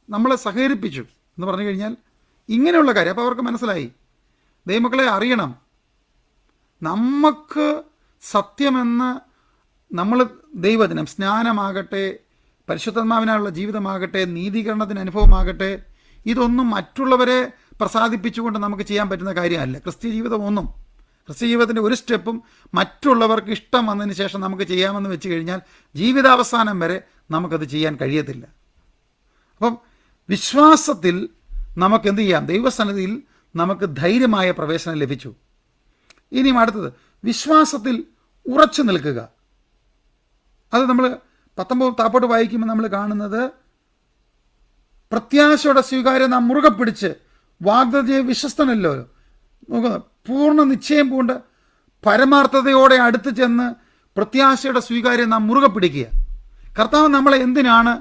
[SPEAKER 1] നമ്മളെ സഹകരിപ്പിച്ചു എന്ന് പറഞ്ഞു കഴിഞ്ഞാൽ ഇങ്ങനെയുള്ള കാര്യം. അപ്പോൾ അവർക്ക് മനസ്സിലായി, ദൈവമക്കളെ അറിയണം, നമുക്ക് സത്യമെന്ന് നമ്മൾ ദൈവദിനം, സ്നാനമാകട്ടെ, പരിശുദ്ധാത്മാവിനാലുള്ള ജീവിതമാകട്ടെ, നീതീകരണത്തിന് അനുഭവമാകട്ടെ, ഇതൊന്നും മറ്റുള്ളവരെ പ്രസാദിപ്പിച്ചുകൊണ്ട് നമുക്ക് ചെയ്യാൻ പറ്റുന്ന കാര്യമല്ല. ക്രിസ്ത്യ ജീവിതത്തിൻ്റെ ഒരു സ്റ്റെപ്പും മറ്റുള്ളവർക്ക് ഇഷ്ടം വന്നതിന് ശേഷം നമുക്ക് ചെയ്യാമെന്ന് വെച്ച് കഴിഞ്ഞാൽ ജീവിതാവസാനം വരെ നമുക്കത് ചെയ്യാൻ കഴിയത്തില്ല. അപ്പം വിശ്വാസത്തിൽ നമുക്ക് എന്ത് ചെയ്യാം? ദൈവസന്നിധിയിൽ നമുക്ക് ധൈര്യമായ പ്രവേശനം ലഭിച്ചു. ഇനിയും അടുത്തത്, വിശ്വാസത്തിൽ ഉറച്ചു നിൽക്കുക. അത് നമ്മൾ 19 താപ്പോട്ട് വായിക്കുമ്പോൾ നമ്മൾ കാണുന്നത്, പ്രത്യാശയുടെ സ്വീകാര്യം നാം മുറുകെ പിടിച്ച് വാഗ്ദത്തത്തെ വിശ്വസ്തനല്ലോ, പൂർണ്ണ നിശ്ചയം പൂണ്ട് പരമാർത്ഥതയോടെ അടുത്ത് ചെന്ന് പ്രത്യാശയുടെ സ്വീകാര്യം നാം മുറുകെ പിടിക്കുക. കർത്താവ് നമ്മളെ എന്തിനാണ്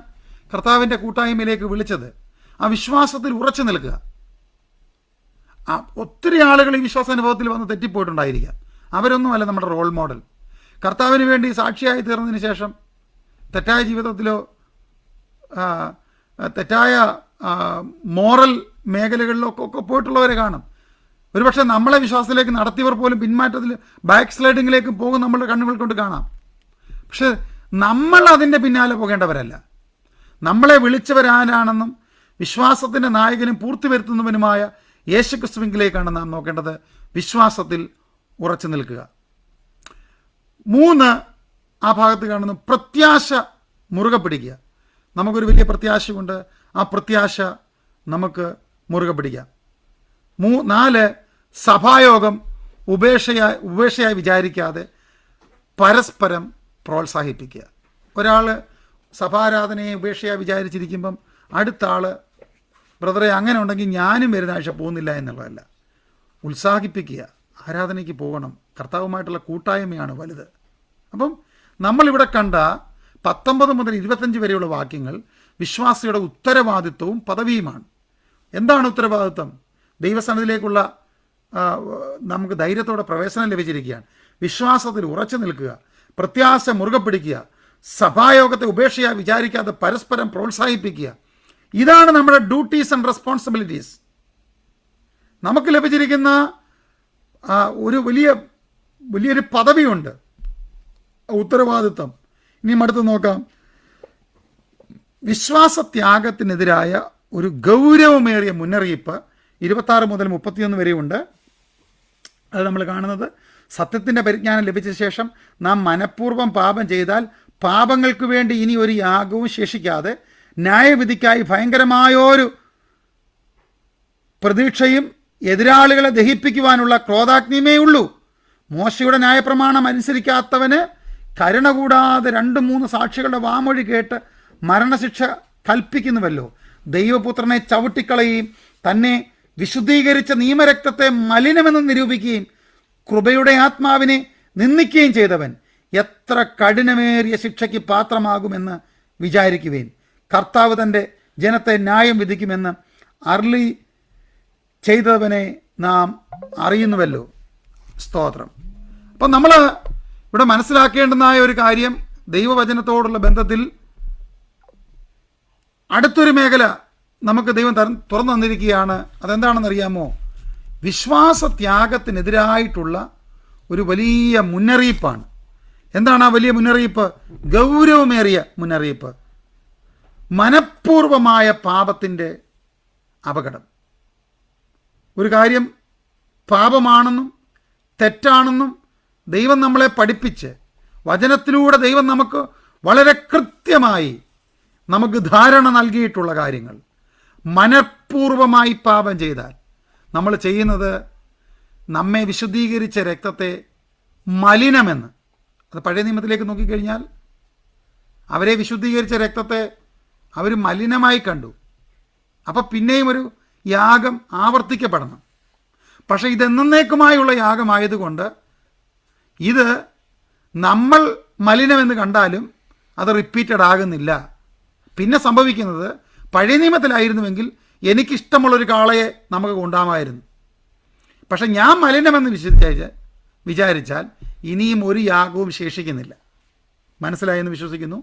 [SPEAKER 1] കർത്താവിൻ്റെ കൂട്ടായ്മയിലേക്ക് വിളിച്ചത്? ആ വിശ്വാസത്തിൽ ഉറച്ചു നിൽക്കുക. ഒത്തിരി ആളുകൾ ഈ വിശ്വാസാനുഭവത്തിൽ വന്ന് തെറ്റിപ്പോയിട്ടുണ്ടായിരിക്കാം. അവരൊന്നുമല്ല നമ്മുടെ റോൾ മോഡൽ. കർത്താവിന് വേണ്ടി സാക്ഷിയായി തീർന്നതിന് ശേഷം തെറ്റായ ജീവിതത്തിലോ തെറ്റായ മോറൽ മേഖലകളിലോ ഒക്കെ പോയിട്ടുള്ളവരെ കാണും. ഒരുപക്ഷെ നമ്മളെ വിശ്വാസത്തിലേക്ക് നടത്തിയവർ പോലും പിന്മാറ്റത്തിൽ ബാക്ക് സ്ലൈഡിങ്ങിലേക്ക് പോകും നമ്മളുടെ കണ്ണുകൾ കൊണ്ട് കാണാം. പക്ഷെ നമ്മൾ അതിൻ്റെ പിന്നാലെ പോകേണ്ടവരല്ല. നമ്മളെ വിളിച്ചവരാരാണെന്നും വിശ്വാസത്തിൻ്റെ നായകനും പൂർത്തി വരുത്തുന്നവനുമായ യേശുക്രിസ്തുവിലേക്കാണ് നാം നോക്കേണ്ടത്. വിശ്വാസത്തിൽ ഉറച്ചു നിൽക്കുക. 3, ആ ഭാഗത്ത് കാണുന്നു, പ്രത്യാശ മുറുകെ പിടിക്കുക. നമുക്കൊരു വലിയ പ്രത്യാശയുണ്ട്, ആ പ്രത്യാശ നമുക്ക് മുറുകെ പിടിക്കാം. 4, സഭായോഗം ഉപേക്ഷയായി വിചാരിക്കാതെ പരസ്പരം പ്രോത്സാഹിപ്പിക്കുക. ഒരാൾ സഭാരാധനയെ ഉപേക്ഷയായി വിചാരിച്ചിരിക്കുമ്പം അടുത്ത ആൾ, ബ്രദറെ അങ്ങനെ ഉണ്ടെങ്കിൽ ഞാനും വരുന്ന ആഴ്ച പോകുന്നില്ല എന്നുള്ളതല്ല, ഉത്സാഹിപ്പിക്കുക. ആരാധനയ്ക്ക് പോകണം, കർത്താവുമായിട്ടുള്ള കൂട്ടായ്മയാണ് വലുത്. അപ്പം നമ്മളിവിടെ കണ്ട 19 മുതൽ 25 വരെയുള്ള വാക്യങ്ങൾ വിശ്വാസിയുടെ ഉത്തരവാദിത്വവും പദവിയുമാണ്. എന്താണ് ഉത്തരവാദിത്വം? ദൈവസന്നിധിയിലേക്കുള്ള നമുക്ക് ധൈര്യത്തോടെ പ്രവേശനം ലഭിച്ചിരിക്കുകയാണ്. വിശ്വാസത്തിൽ ഉറച്ചു നിൽക്കുക, പ്രത്യാശ മുറുകെ പിടിക്കുക, സഭായോഗത്തെ ഉപേക്ഷയായി വിചാരിക്കാതെ പരസ്പരം പ്രോത്സാഹിപ്പിക്കുക. ഇതാണ് നമ്മുടെ ഡ്യൂട്ടീസ് ആൻഡ് റെസ്പോൺസിബിലിറ്റീസ്. നമുക്ക് ലഭിച്ചിരിക്കുന്ന ഒരു വലിയൊരു പദവിയുണ്ട്, ഉത്തരവാദിത്വം. ഇനിയും അടുത്ത് നോക്കാം, വിശ്വാസത്യാഗത്തിനെതിരായ ഒരു ഗൗരവമേറിയ മുന്നറിയിപ്പ് 26 മുതൽ 31 വരെയുണ്ട്. അത് നമ്മൾ കാണുന്നത്, സത്യത്തിൻ്റെ പരിജ്ഞാനം ലഭിച്ച ശേഷം നാം മനഃപൂർവ്വം പാപം ചെയ്താൽ പാപങ്ങൾക്ക് വേണ്ടി ഇനി ഒരു യാഗവും ശേഷിക്കാതെ ന്യായവിധിക്കായി ഭയങ്കരമായൊരു പ്രതീക്ഷയും എതിരാളികളെ ദഹിപ്പിക്കുവാനുള്ള ക്രോധാഗ്നിയുമേ ഉള്ളൂ. മോശയുടെ ന്യായപ്രമാണം അനുസരിക്കാത്തവന് കരുണ കൂടാതെ 2-3 സാക്ഷികളുടെ വാമൊഴി കേട്ട് മരണശിക്ഷ കൽപ്പിക്കുന്നുവല്ലോ. ദൈവപുത്രനെ ചവിട്ടിക്കളയുകയും തന്നെ വിശുദ്ധീകരിച്ച നിയമരക്തത്തെ മലിനമെന്ന് നിരൂപിക്കുകയും കൃപയുടെ ആത്മാവിനെ നിന്ദിക്കുകയും ചെയ്തവൻ എത്ര കഠിനമേറിയ ശിക്ഷയ്ക്ക് പാത്രമാകുമെന്ന് വിചാരിക്കുവേൻ. കർത്താവ് തൻ്റെ ജനത്തെ ന്യായം വിധിക്കുമെന്ന് അരുളി ചെയ്തവനെ നാം അറിയുന്നുവല്ലോ. സ്തോത്രം. അപ്പം നമ്മൾ ഇവിടെ മനസ്സിലാക്കേണ്ടുന്നതായ ഒരു കാര്യം, ദൈവവചനത്തോടുള്ള ബന്ധത്തിൽ അടുത്തൊരു മേഖല നമുക്ക് ദൈവം തുറന്നു തന്നിരിക്കുകയാണ്. അതെന്താണെന്നറിയാമോ? വിശ്വാസത്യാഗത്തിനെതിരായിട്ടുള്ള ഒരു വലിയ മുന്നറിയിപ്പാണ്. എന്താണ് ആ വലിയ മുന്നറിയിപ്പ്? ഗൗരവമേറിയ മുന്നറിയിപ്പ്. മനഃപൂർവമായ പാപത്തിൻ്റെ അപകടം. ഒരു കാര്യം പാപമാണെന്നും തെറ്റാണെന്നും ദൈവം നമ്മളെ പഠിപ്പിച്ച്, വചനത്തിലൂടെ ദൈവം നമുക്ക് വളരെ കൃത്യമായി നമുക്ക് ധാരണ നൽകിയിട്ടുള്ള കാര്യങ്ങൾ, മനഃപൂർവമായി പാപം ചെയ്താൽ നമ്മൾ ചെയ്യുന്നത് നമ്മെ വിശുദ്ധീകരിച്ച രക്തത്തെ മലിനമെന്ന്, അത് പഴയ നിയമത്തിലേക്ക് നോക്കിക്കഴിഞ്ഞാൽ അവരെ വിശുദ്ധീകരിച്ച രക്തത്തെ അവർ മലിനമായി കണ്ടു. അപ്പം പിന്നെയും ഒരു യാഗം ആവർത്തിക്കപ്പെടണം. പക്ഷേ ഇതെന്നേക്കുമായുള്ള യാഗമായതുകൊണ്ട് ഇത് നമ്മൾ മലിനമെന്ന് കണ്ടാലും അത് റിപ്പീറ്റഡ് ആകുന്നില്ല. പിന്നെ സംഭവിക്കുന്നത്, പഴയ നിയമത്തിലായിരുന്നുവെങ്കിൽ എനിക്കിഷ്ടമുള്ളൊരു കാളയെ നമുക്ക് കൊണ്ടാമായിരുന്നു. പക്ഷെ ഞാൻ മലിനമെന്ന് വിചാരിച്ചാൽ ഇനിയും ഒരു യാഗവും ശേഷിക്കുന്നില്ല. മനസ്സിലായെന്ന് വിശ്വസിക്കുന്നു.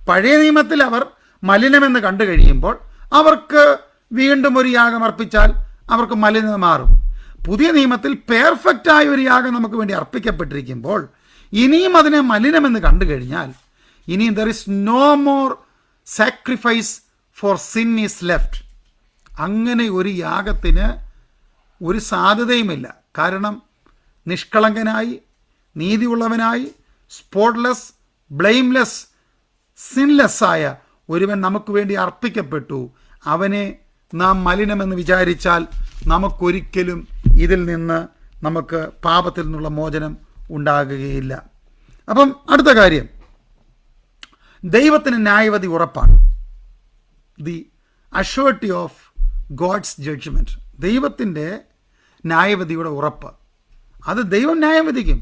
[SPEAKER 1] പഴയ നിയമത്തിൽ അവർ മലിനമെന്ന് കണ്ടു കഴിയുമ്പോൾ അവർക്ക് വീണ്ടും ഒരു യാഗം അർപ്പിച്ചാൽ അവർക്ക് മലിനത മാറും. പുതിയ നിയമത്തിൽ പെർഫെക്റ്റായ ഒരു യാഗം നമുക്ക് വേണ്ടി അർപ്പിക്കപ്പെട്ടിരിക്കുമ്പോൾ ഇനിയും അതിനെ മലിനമെന്ന് കണ്ടു കഴിഞ്ഞാൽ ഇനിയും there is no more sacrifice for sin is left. അങ്ങനെ ഒരു യാഗത്തിന് ഒരു സാധ്യതയുമില്ല. കാരണം നിഷ്കളങ്കനായി, നീതിയുള്ളവനായി, സ്പോട്ട്ലെസ്, ബ്ലെയിംലെസ്, സിൻലെസ്സായ ഒരുവൻ നമുക്ക് വേണ്ടി അർപ്പിക്കപ്പെട്ടു. അവനെ നാം മലിനമെന്ന് വിചാരിച്ചാൽ നമുക്കൊരിക്കലും ഇതിൽ നിന്ന് നമുക്ക് പാപത്തിൽ നിന്നുള്ള മോചനം ഉണ്ടാകുകയില്ല. അപ്പം അടുത്ത കാര്യം, ദൈവത്തിന് ന്യായവിധി ഉറപ്പാണ്. The assurity of God's judgement, ദൈവത്തിൻ്റെ ന്യായവിധിയുടെ ഉറപ്പ്. അത് ദൈവം ന്യായം വിധിക്കും.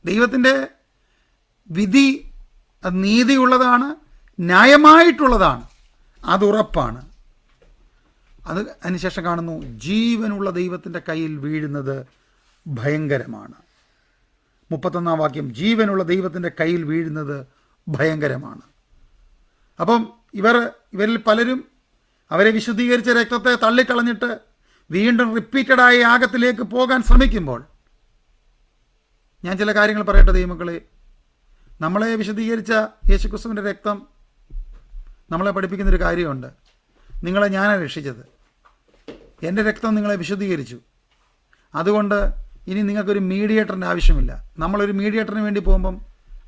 [SPEAKER 1] ദൈവത്തിൻ്റെ വിധി അത് നീതിയുള്ളതാണ്, ന്യായമായിട്ടുള്ളതാണ്, അത് ഉറപ്പാണ്. അത് അതിനുശേഷം കാണുന്നു, ജീവനുള്ള ദൈവത്തിൻ്റെ കയ്യിൽ വീഴുന്നത് ഭയങ്കരമാണ്. 31-ാം വാക്യം, ജീവനുള്ള ദൈവത്തിൻ്റെ കയ്യിൽ വീഴുന്നത് ഭയങ്കരമാണ്. അപ്പം ഇവരിൽ പലരും അവരെ വിശുദ്ധീകരിച്ച രക്തത്തെ തള്ളിക്കളഞ്ഞിട്ട് വീണ്ടും റിപ്പീറ്റഡായ യാഗത്തിലേക്ക് പോകാൻ ശ്രമിക്കുമ്പോൾ ഞാൻ ചില കാര്യങ്ങൾ പറയട്ടെ ദൈവമക്കളെ. നമ്മളെ വിശുദ്ധീകരിച്ച യേശുക്രിസ്തുവിൻ്റെ രക്തം നമ്മളെ പഠിപ്പിക്കുന്നൊരു കാര്യമുണ്ട്. നിങ്ങളെ ഞാനാണ് രക്ഷിച്ചത്, എൻ്റെ രക്തം നിങ്ങളെ വിശുദ്ധീകരിച്ചു. അതുകൊണ്ട് ഇനി നിങ്ങൾക്കൊരു മീഡിയേറ്ററിൻ്റെ ആവശ്യമില്ല. നമ്മളൊരു മീഡിയേറ്ററിന് വേണ്ടി പോകുമ്പം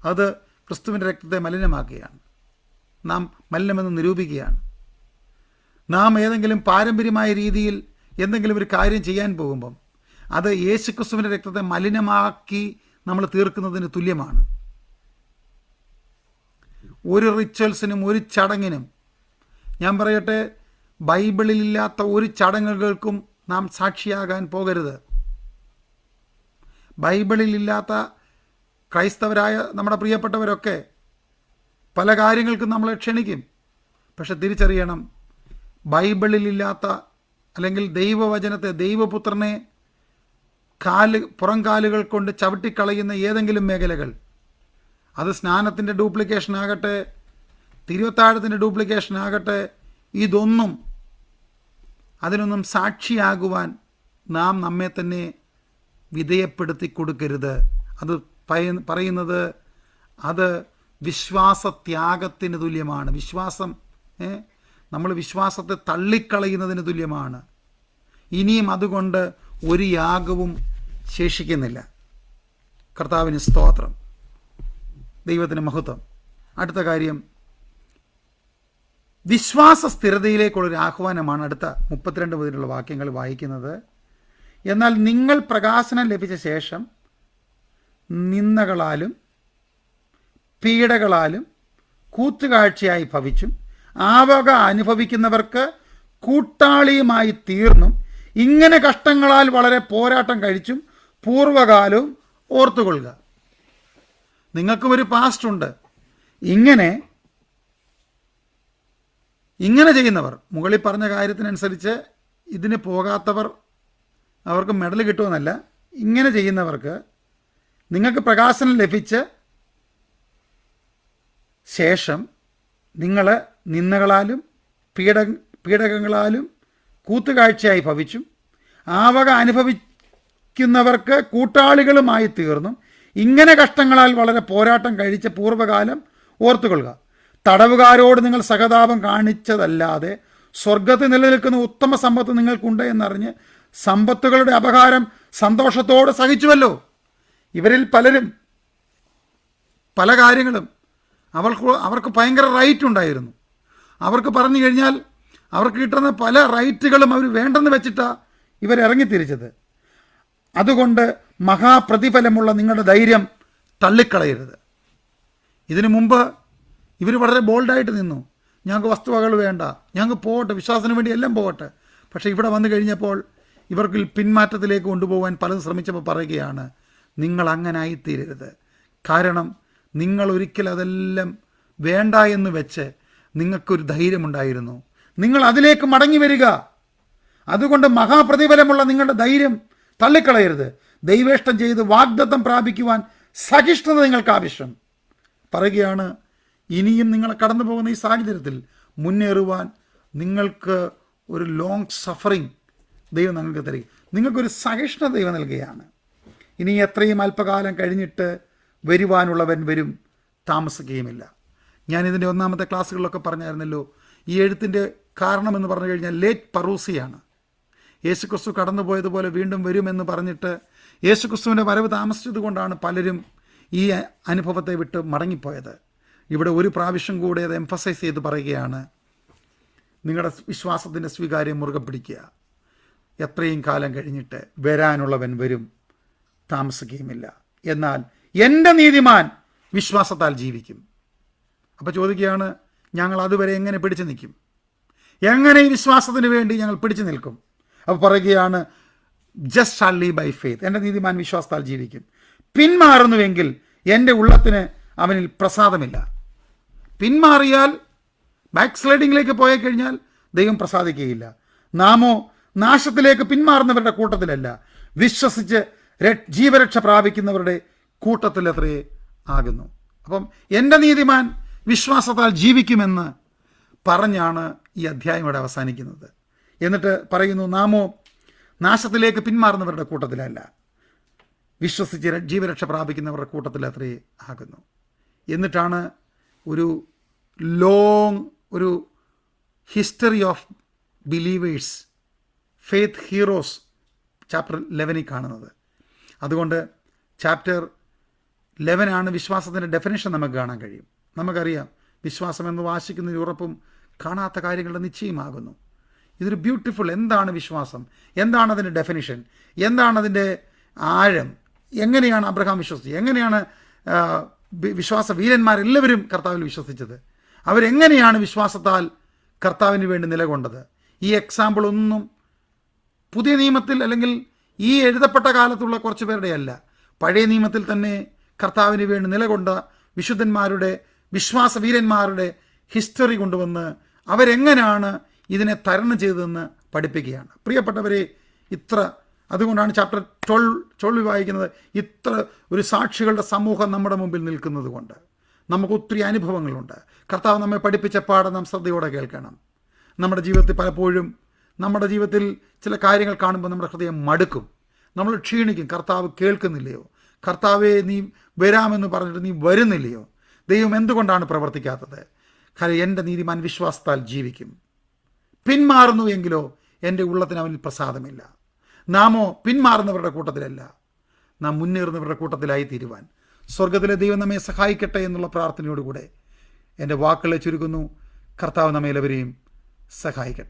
[SPEAKER 1] അത് ക്രിസ്തുവിൻ്റെ രക്തത്തെ മലിനമാക്കുകയാണ്, നാം മലിനമെന്ന് നിരൂപിക്കുകയാണ്. നാം ഏതെങ്കിലും പാരമ്പര്യമായ രീതിയിൽ എന്തെങ്കിലും ഒരു കാര്യം ചെയ്യാൻ പോകുമ്പം അത് യേശുക്രിസ്തുവിൻ്റെ രക്തത്തെ മലിനമാക്കി നമ്മൾ തീർക്കുന്നതിന് തുല്യമാണ്. ഒരു റിച്വൽസിനും ഒരു ചടങ്ങിനും, ഞാൻ പറയട്ടെ, ബൈബിളിലില്ലാത്ത ഒരു ചടങ്ങുകൾക്കും നാം സാക്ഷിയാകാൻ പോകരുത്. ബൈബിളിലില്ലാത്ത ക്രൈസ്തവരായ നമ്മുടെ പ്രിയപ്പെട്ടവരൊക്കെ പല കാര്യങ്ങൾക്കും നമ്മളെ ക്ഷണിക്കും. പക്ഷെ തിരിച്ചറിയണം, ബൈബിളിലില്ലാത്ത അല്ലെങ്കിൽ ദൈവവചനത്തെ, ദൈവപുത്രനെ പുറംകാലുകൾ കൊണ്ട് ചവിട്ടിക്കളയുന്ന ഏതെങ്കിലും മേഖലകൾ, അത് സ്നാനത്തിൻ്റെ ഡ്യൂപ്ലിക്കേഷൻ ആകട്ടെ, തിരുവത്താഴത്തിൻ്റെ ഡ്യൂപ്ലിക്കേഷൻ ആകട്ടെ, അതിനൊന്നും സാക്ഷിയാകുവാൻ നാം നമ്മെ തന്നെ വിധേയപ്പെടുത്തി കൊടുക്കരുത്. അത് പറയുന്നത് അത് വിശ്വാസത്യാഗത്തിന് തുല്യമാണ്. നമ്മൾ വിശ്വാസത്തെ തള്ളിക്കളയുന്നതിന് തുല്യമാണ്. ഇനിയും അതുകൊണ്ട് ഒരു യാഗവും ശേഷിക്കുന്നില്ല. കർത്താവിന് സ്തോത്രം, ദൈവത്തിന് മഹത്വം. അടുത്ത കാര്യം, വിശ്വാസ സ്ഥിരതയിലേക്കുള്ളൊരു ആഹ്വാനമാണ് അടുത്ത 32 മുതലുള്ള വാക്യങ്ങൾ വായിക്കുന്നത്. എന്നാൽ നിങ്ങൾ പ്രകാശനം ലഭിച്ച ശേഷം നിന്ദകളാലും പീഡകളാലും കൂത്തുകാഴ്ചയായി ഭവിച്ചും ആവക അനുഭവിക്കുന്നവർക്ക് കൂട്ടാളിയുമായി തീർന്നും ഇങ്ങനെ കഷ്ടങ്ങളാൽ വളരെ പോരാട്ടം കഴിച്ചും പൂർവ്വകാലവും ഓർത്തുകൊള്ളുക. നിങ്ങൾക്കും ഒരു പാസ്റ്റ് ഉണ്ട്. ഇങ്ങനെ ചെയ്യുന്നവർ, മുകളിൽ പറഞ്ഞ കാര്യത്തിനനുസരിച്ച് ഇതിന് പോകാത്തവർ അവർക്ക് മെഡൽ കിട്ടുമെന്നല്ല, ഇങ്ങനെ ചെയ്യുന്നവർക്ക് നിങ്ങൾക്ക് പ്രകാശനം ലഭിച്ച ശേഷം നിങ്ങൾ നിന്ദകളാലും പീഡകങ്ങളാലും കൂത്തുകാഴ്ചയായി ഭവിച്ചും ആവക അനുഭവിക്കുന്നവർക്ക് കൂട്ടാളികളുമായി തീർന്നും ഇങ്ങനെ കഷ്ടങ്ങളാൽ വളരെ പോരാട്ടം കഴിച്ച പൂർവ്വകാലം ഓർത്തുകൊള്ളുക. തടവുകാരോട് നിങ്ങൾ സഹതാപം കാണിച്ചതല്ലാതെ സ്വർഗത്തിൽ നിലനിൽക്കുന്ന ഉത്തമ സമ്പത്ത് നിങ്ങൾക്കുണ്ട് എന്നറിഞ്ഞ് സമ്പത്തുകളുടെ അപകാരം സന്തോഷത്തോടെ സഹിച്ചുവല്ലോ. ഇവരിൽ പലരും പല കാര്യങ്ങളും അവർക്ക് ഭയങ്കര റൈറ്റ് ഉണ്ടായിരുന്നു. അവർക്ക് പറഞ്ഞു കഴിഞ്ഞാൽ അവർക്ക് കിട്ടുന്ന പല റൈറ്റുകളും അവർ വേണ്ടെന്ന് വെച്ചിട്ടാണ് ഇവരിറങ്ങിത്തിരിച്ചത്. അതുകൊണ്ട് മഹാപ്രതിഫലമുള്ള നിങ്ങളുടെ ധൈര്യം തള്ളിക്കളയരുത്. ഇതിനു മുമ്പ് ഇവർ വളരെ ബോൾഡായിട്ട് നിന്നു. ഞങ്ങൾക്ക് വസ്തുവകൾ വേണ്ട, ഞങ്ങൾക്ക് പോകട്ടെ, വിശ്വാസത്തിന് വേണ്ടി എല്ലാം പോകട്ടെ. പക്ഷേ ഇവിടെ വന്നു കഴിഞ്ഞപ്പോൾ ഇവർക്ക് പിന്മാറ്റത്തിലേക്ക് കൊണ്ടുപോകാൻ പലതും ശ്രമിച്ചപ്പോൾ പറയുകയാണ്, നിങ്ങൾ അങ്ങനെ ആയിത്തീരരുത്. കാരണം നിങ്ങൾ ഒരിക്കൽ അതെല്ലാം വേണ്ട എന്ന് വെച്ച് നിങ്ങൾക്കൊരു ധൈര്യമുണ്ടായിരുന്നു. നിങ്ങൾ അതിലേക്ക് മടങ്ങി വരിക. അതുകൊണ്ട് മഹാപ്രതിഫലമുള്ള നിങ്ങളുടെ ധൈര്യം തള്ളിക്കളയരുത്. ദൈവേഷ്ടം ചെയ്ത് വാഗ്ദത്തം പ്രാപിക്കുവാൻ സഹിഷ്ണുത നിങ്ങൾക്ക് ആവശ്യം. പറയുകയാണ്, ഇനിയും നിങ്ങൾ കടന്നു പോകുന്ന ഈ സാഹചര്യത്തിൽ മുന്നേറുവാൻ നിങ്ങൾക്ക് ഒരു ലോങ് സഫറിങ് ദൈവം നിങ്ങൾക്ക് തരിക. നിങ്ങൾക്കൊരു സഹിഷ്ണുത ദൈവം നൽകുകയാണ്. ഇനി എത്രയും അല്പകാലം കഴിഞ്ഞിട്ട് വരുവാനുള്ളവൻ വരും, താമസിക്കുകയുമില്ല. ഞാനിതിൻ്റെ ഒന്നാമത്തെ ക്ലാസ്സുകളിലൊക്കെ പറഞ്ഞായിരുന്നല്ലോ, ഈ എഴുത്തിൻ്റെ കാരണമെന്ന് പറഞ്ഞു കഴിഞ്ഞാൽ ലേറ്റ് പറൂസിയാണ്. യേശുക്രിസ്തു കടന്നുപോയതുപോലെ വീണ്ടും വരുമെന്ന് പറഞ്ഞിട്ട് യേശുക്രിസ്തുവിൻ്റെ വരവ് താമസിച്ചത് കൊണ്ടാണ് പലരും ഈ അനുഭവത്തെ വിട്ട് മടങ്ങിപ്പോയത്. ഇവിടെ ഒരു പ്രാവശ്യം കൂടെ അത് എംഫസൈസ് ചെയ്ത് പറയുകയാണ്, നിങ്ങളുടെ വിശ്വാസത്തിൻ്റെ സ്വീകാര്യം മുറുകെ പിടിക്കുക. എത്രയും കാലം കഴിഞ്ഞിട്ട് വരാനുള്ളവൻ വരും, താമസിക്കുകയുമില്ല. എന്നാൽ എൻ്റെ നീതിമാൻ വിശ്വാസത്താൽ ജീവിക്കും. അപ്പോൾ ചോദിക്കുകയാണ്, ഞങ്ങൾ അതുവരെ എങ്ങനെ പിടിച്ചു നിൽക്കും? എങ്ങനെ ഈ വിശ്വാസത്തിന് വേണ്ടി ഞങ്ങൾ പിടിച്ചു നിൽക്കും? അപ്പോൾ പറയുകയാണ്, just shall live by faith. എൻ്റെ നീതിമാൻ വിശ്വാസത്താൽ ജീവിക്കും. പിന്മാറുന്നുവെങ്കിൽ എൻ്റെ ഉള്ളത്തിന് അവനിൽ പ്രസാദമില്ല. പിന്മാറിയാൽ, ബാക്ക് സ്ലൈഡിങ്ങിലേക്ക് പോയി കഴിഞ്ഞാൽ ദൈവം പ്രസാദിക്കുകയില്ല. നാമോ നാശത്തിലേക്ക് പിന്മാറുന്നവരുടെ കൂട്ടത്തിലല്ല, വിശ്വസിച്ച് ജീവരക്ഷ പ്രാപിക്കുന്നവരുടെ കൂട്ടത്തിലത്രേ ആകുന്നു. അപ്പം എൻ്റെ നീതിമാൻ വിശ്വാസത്താൽ ജീവിക്കുമെന്ന് പറഞ്ഞാണ് ഈ അധ്യായം ഇവിടെ അവസാനിക്കുന്നത്. എന്നിട്ട് പറയുന്നു, നാമോ നാശത്തിലേക്ക് പിന്മാറുന്നവരുടെ കൂട്ടത്തിലല്ല, വിശ്വസിച്ച് ജീവരക്ഷ പ്രാപിക്കുന്നവരുടെ കൂട്ടത്തിലത്രേ ആകുന്നു. എന്നിട്ടാണ് ഒരു ലോങ് ഒരു history of believers, faith heroes chapter 11 കാണുന്നത്. അതുകൊണ്ട് ചാപ്റ്റർ 11 വിശ്വാസത്തിൻ്റെ ഡെഫിനിഷൻ നമുക്ക് കാണാൻ കഴിയും. നമുക്കറിയാം, വിശ്വാസം എന്ന് വാശിക്കുന്നതിന് ഉറപ്പും കാണാത്ത കാര്യങ്ങളുടെ നിശ്ചയമാകുന്നു. ഇതൊരു ബ്യൂട്ടിഫുൾ, എന്താണ് വിശ്വാസം, എന്താണ് അതിൻ്റെ ഡെഫിനിഷൻ, എന്താണ് അതിൻ്റെ ആഴം, എങ്ങനെയാണ് അബ്രഹാം വിശ്വസിച്ചത്, എങ്ങനെയാണ് വിശ്വാസ വീരന്മാരെല്ലാവരും കർത്താവിൽ വിശ്വസിച്ചത്, അവരെങ്ങനെയാണ് വിശ്വാസത്താൽ കർത്താവിന് വേണ്ടി നിലകൊണ്ടത്. ഈ എക്സാമ്പിൾ ഒന്നും പുതിയ നിയമത്തിൽ അല്ലെങ്കിൽ ഈ എഴുതപ്പെട്ട കാലത്തുള്ള കുറച്ച് പേരുടെ അല്ല, പഴയ നിയമത്തിൽ തന്നെ കർത്താവിന് വേണ്ടി നിലകൊണ്ട വിശുദ്ധന്മാരുടെ, വിശ്വാസ വീരന്മാരുടെ ഹിസ്റ്ററി കൊണ്ടുവന്ന് അവരെങ്ങനെയാണ് ഇതിനെ തരണം ചെയ്തതെന്ന് പഠിപ്പിക്കുകയാണ്. പ്രിയപ്പെട്ടവരെ, അതുകൊണ്ടാണ് ചാപ്റ്റർ 12 വായിക്കുന്നത്. ഇത്ര ഒരു സാക്ഷികളുടെ സമൂഹം നമ്മുടെ മുമ്പിൽ നിൽക്കുന്നത് കൊണ്ട് നമുക്ക് ഒത്തിരി അനുഭവങ്ങളുണ്ട്. കർത്താവ് നമ്മെ പഠിപ്പിച്ച പാഠം നാം ശ്രദ്ധയോടെ കേൾക്കണം. നമ്മുടെ ജീവിതത്തിൽ പലപ്പോഴും നമ്മുടെ ജീവിതത്തിൽ ചില കാര്യങ്ങൾ കാണുമ്പോൾ നമ്മുടെ ഹൃദയം മടുക്കും, നമ്മൾ ക്ഷീണിക്കും. കർത്താവ് കേൾക്കുന്നില്ലയോ? കർത്താവെ, നീ വരാമെന്ന് പറഞ്ഞിട്ട് നീ വരുന്നില്ലയോ? ദൈവം എന്തുകൊണ്ടാണ് പ്രവർത്തിക്കാത്തത്? കാരണം എൻ്റെ നീതിമാൻ വിശ്വാസത്താൽ ജീവിക്കും. പിന്മാറുന്നു എങ്കിലോ എൻ്റെ ഉള്ളത്തിന് അവനിൽ പ്രസാദമില്ല. നാമോ പിന്മാറുന്നവരുടെ കൂട്ടത്തിലല്ല, നാം മുന്നേറുന്നവരുടെ കൂട്ടത്തിലായി തീരുവാൻ സ്വർഗത്തിലെ ദൈവം നമ്മെ സഹായിക്കട്ടെ എന്നുള്ള പ്രാർത്ഥനയോടുകൂടെ എൻ്റെ വാക്കുകളെ ചുരുക്കുന്നു. കർത്താവ് നമ്മെ എല്ലാവരെയും സഹായിക്കട്ടെ.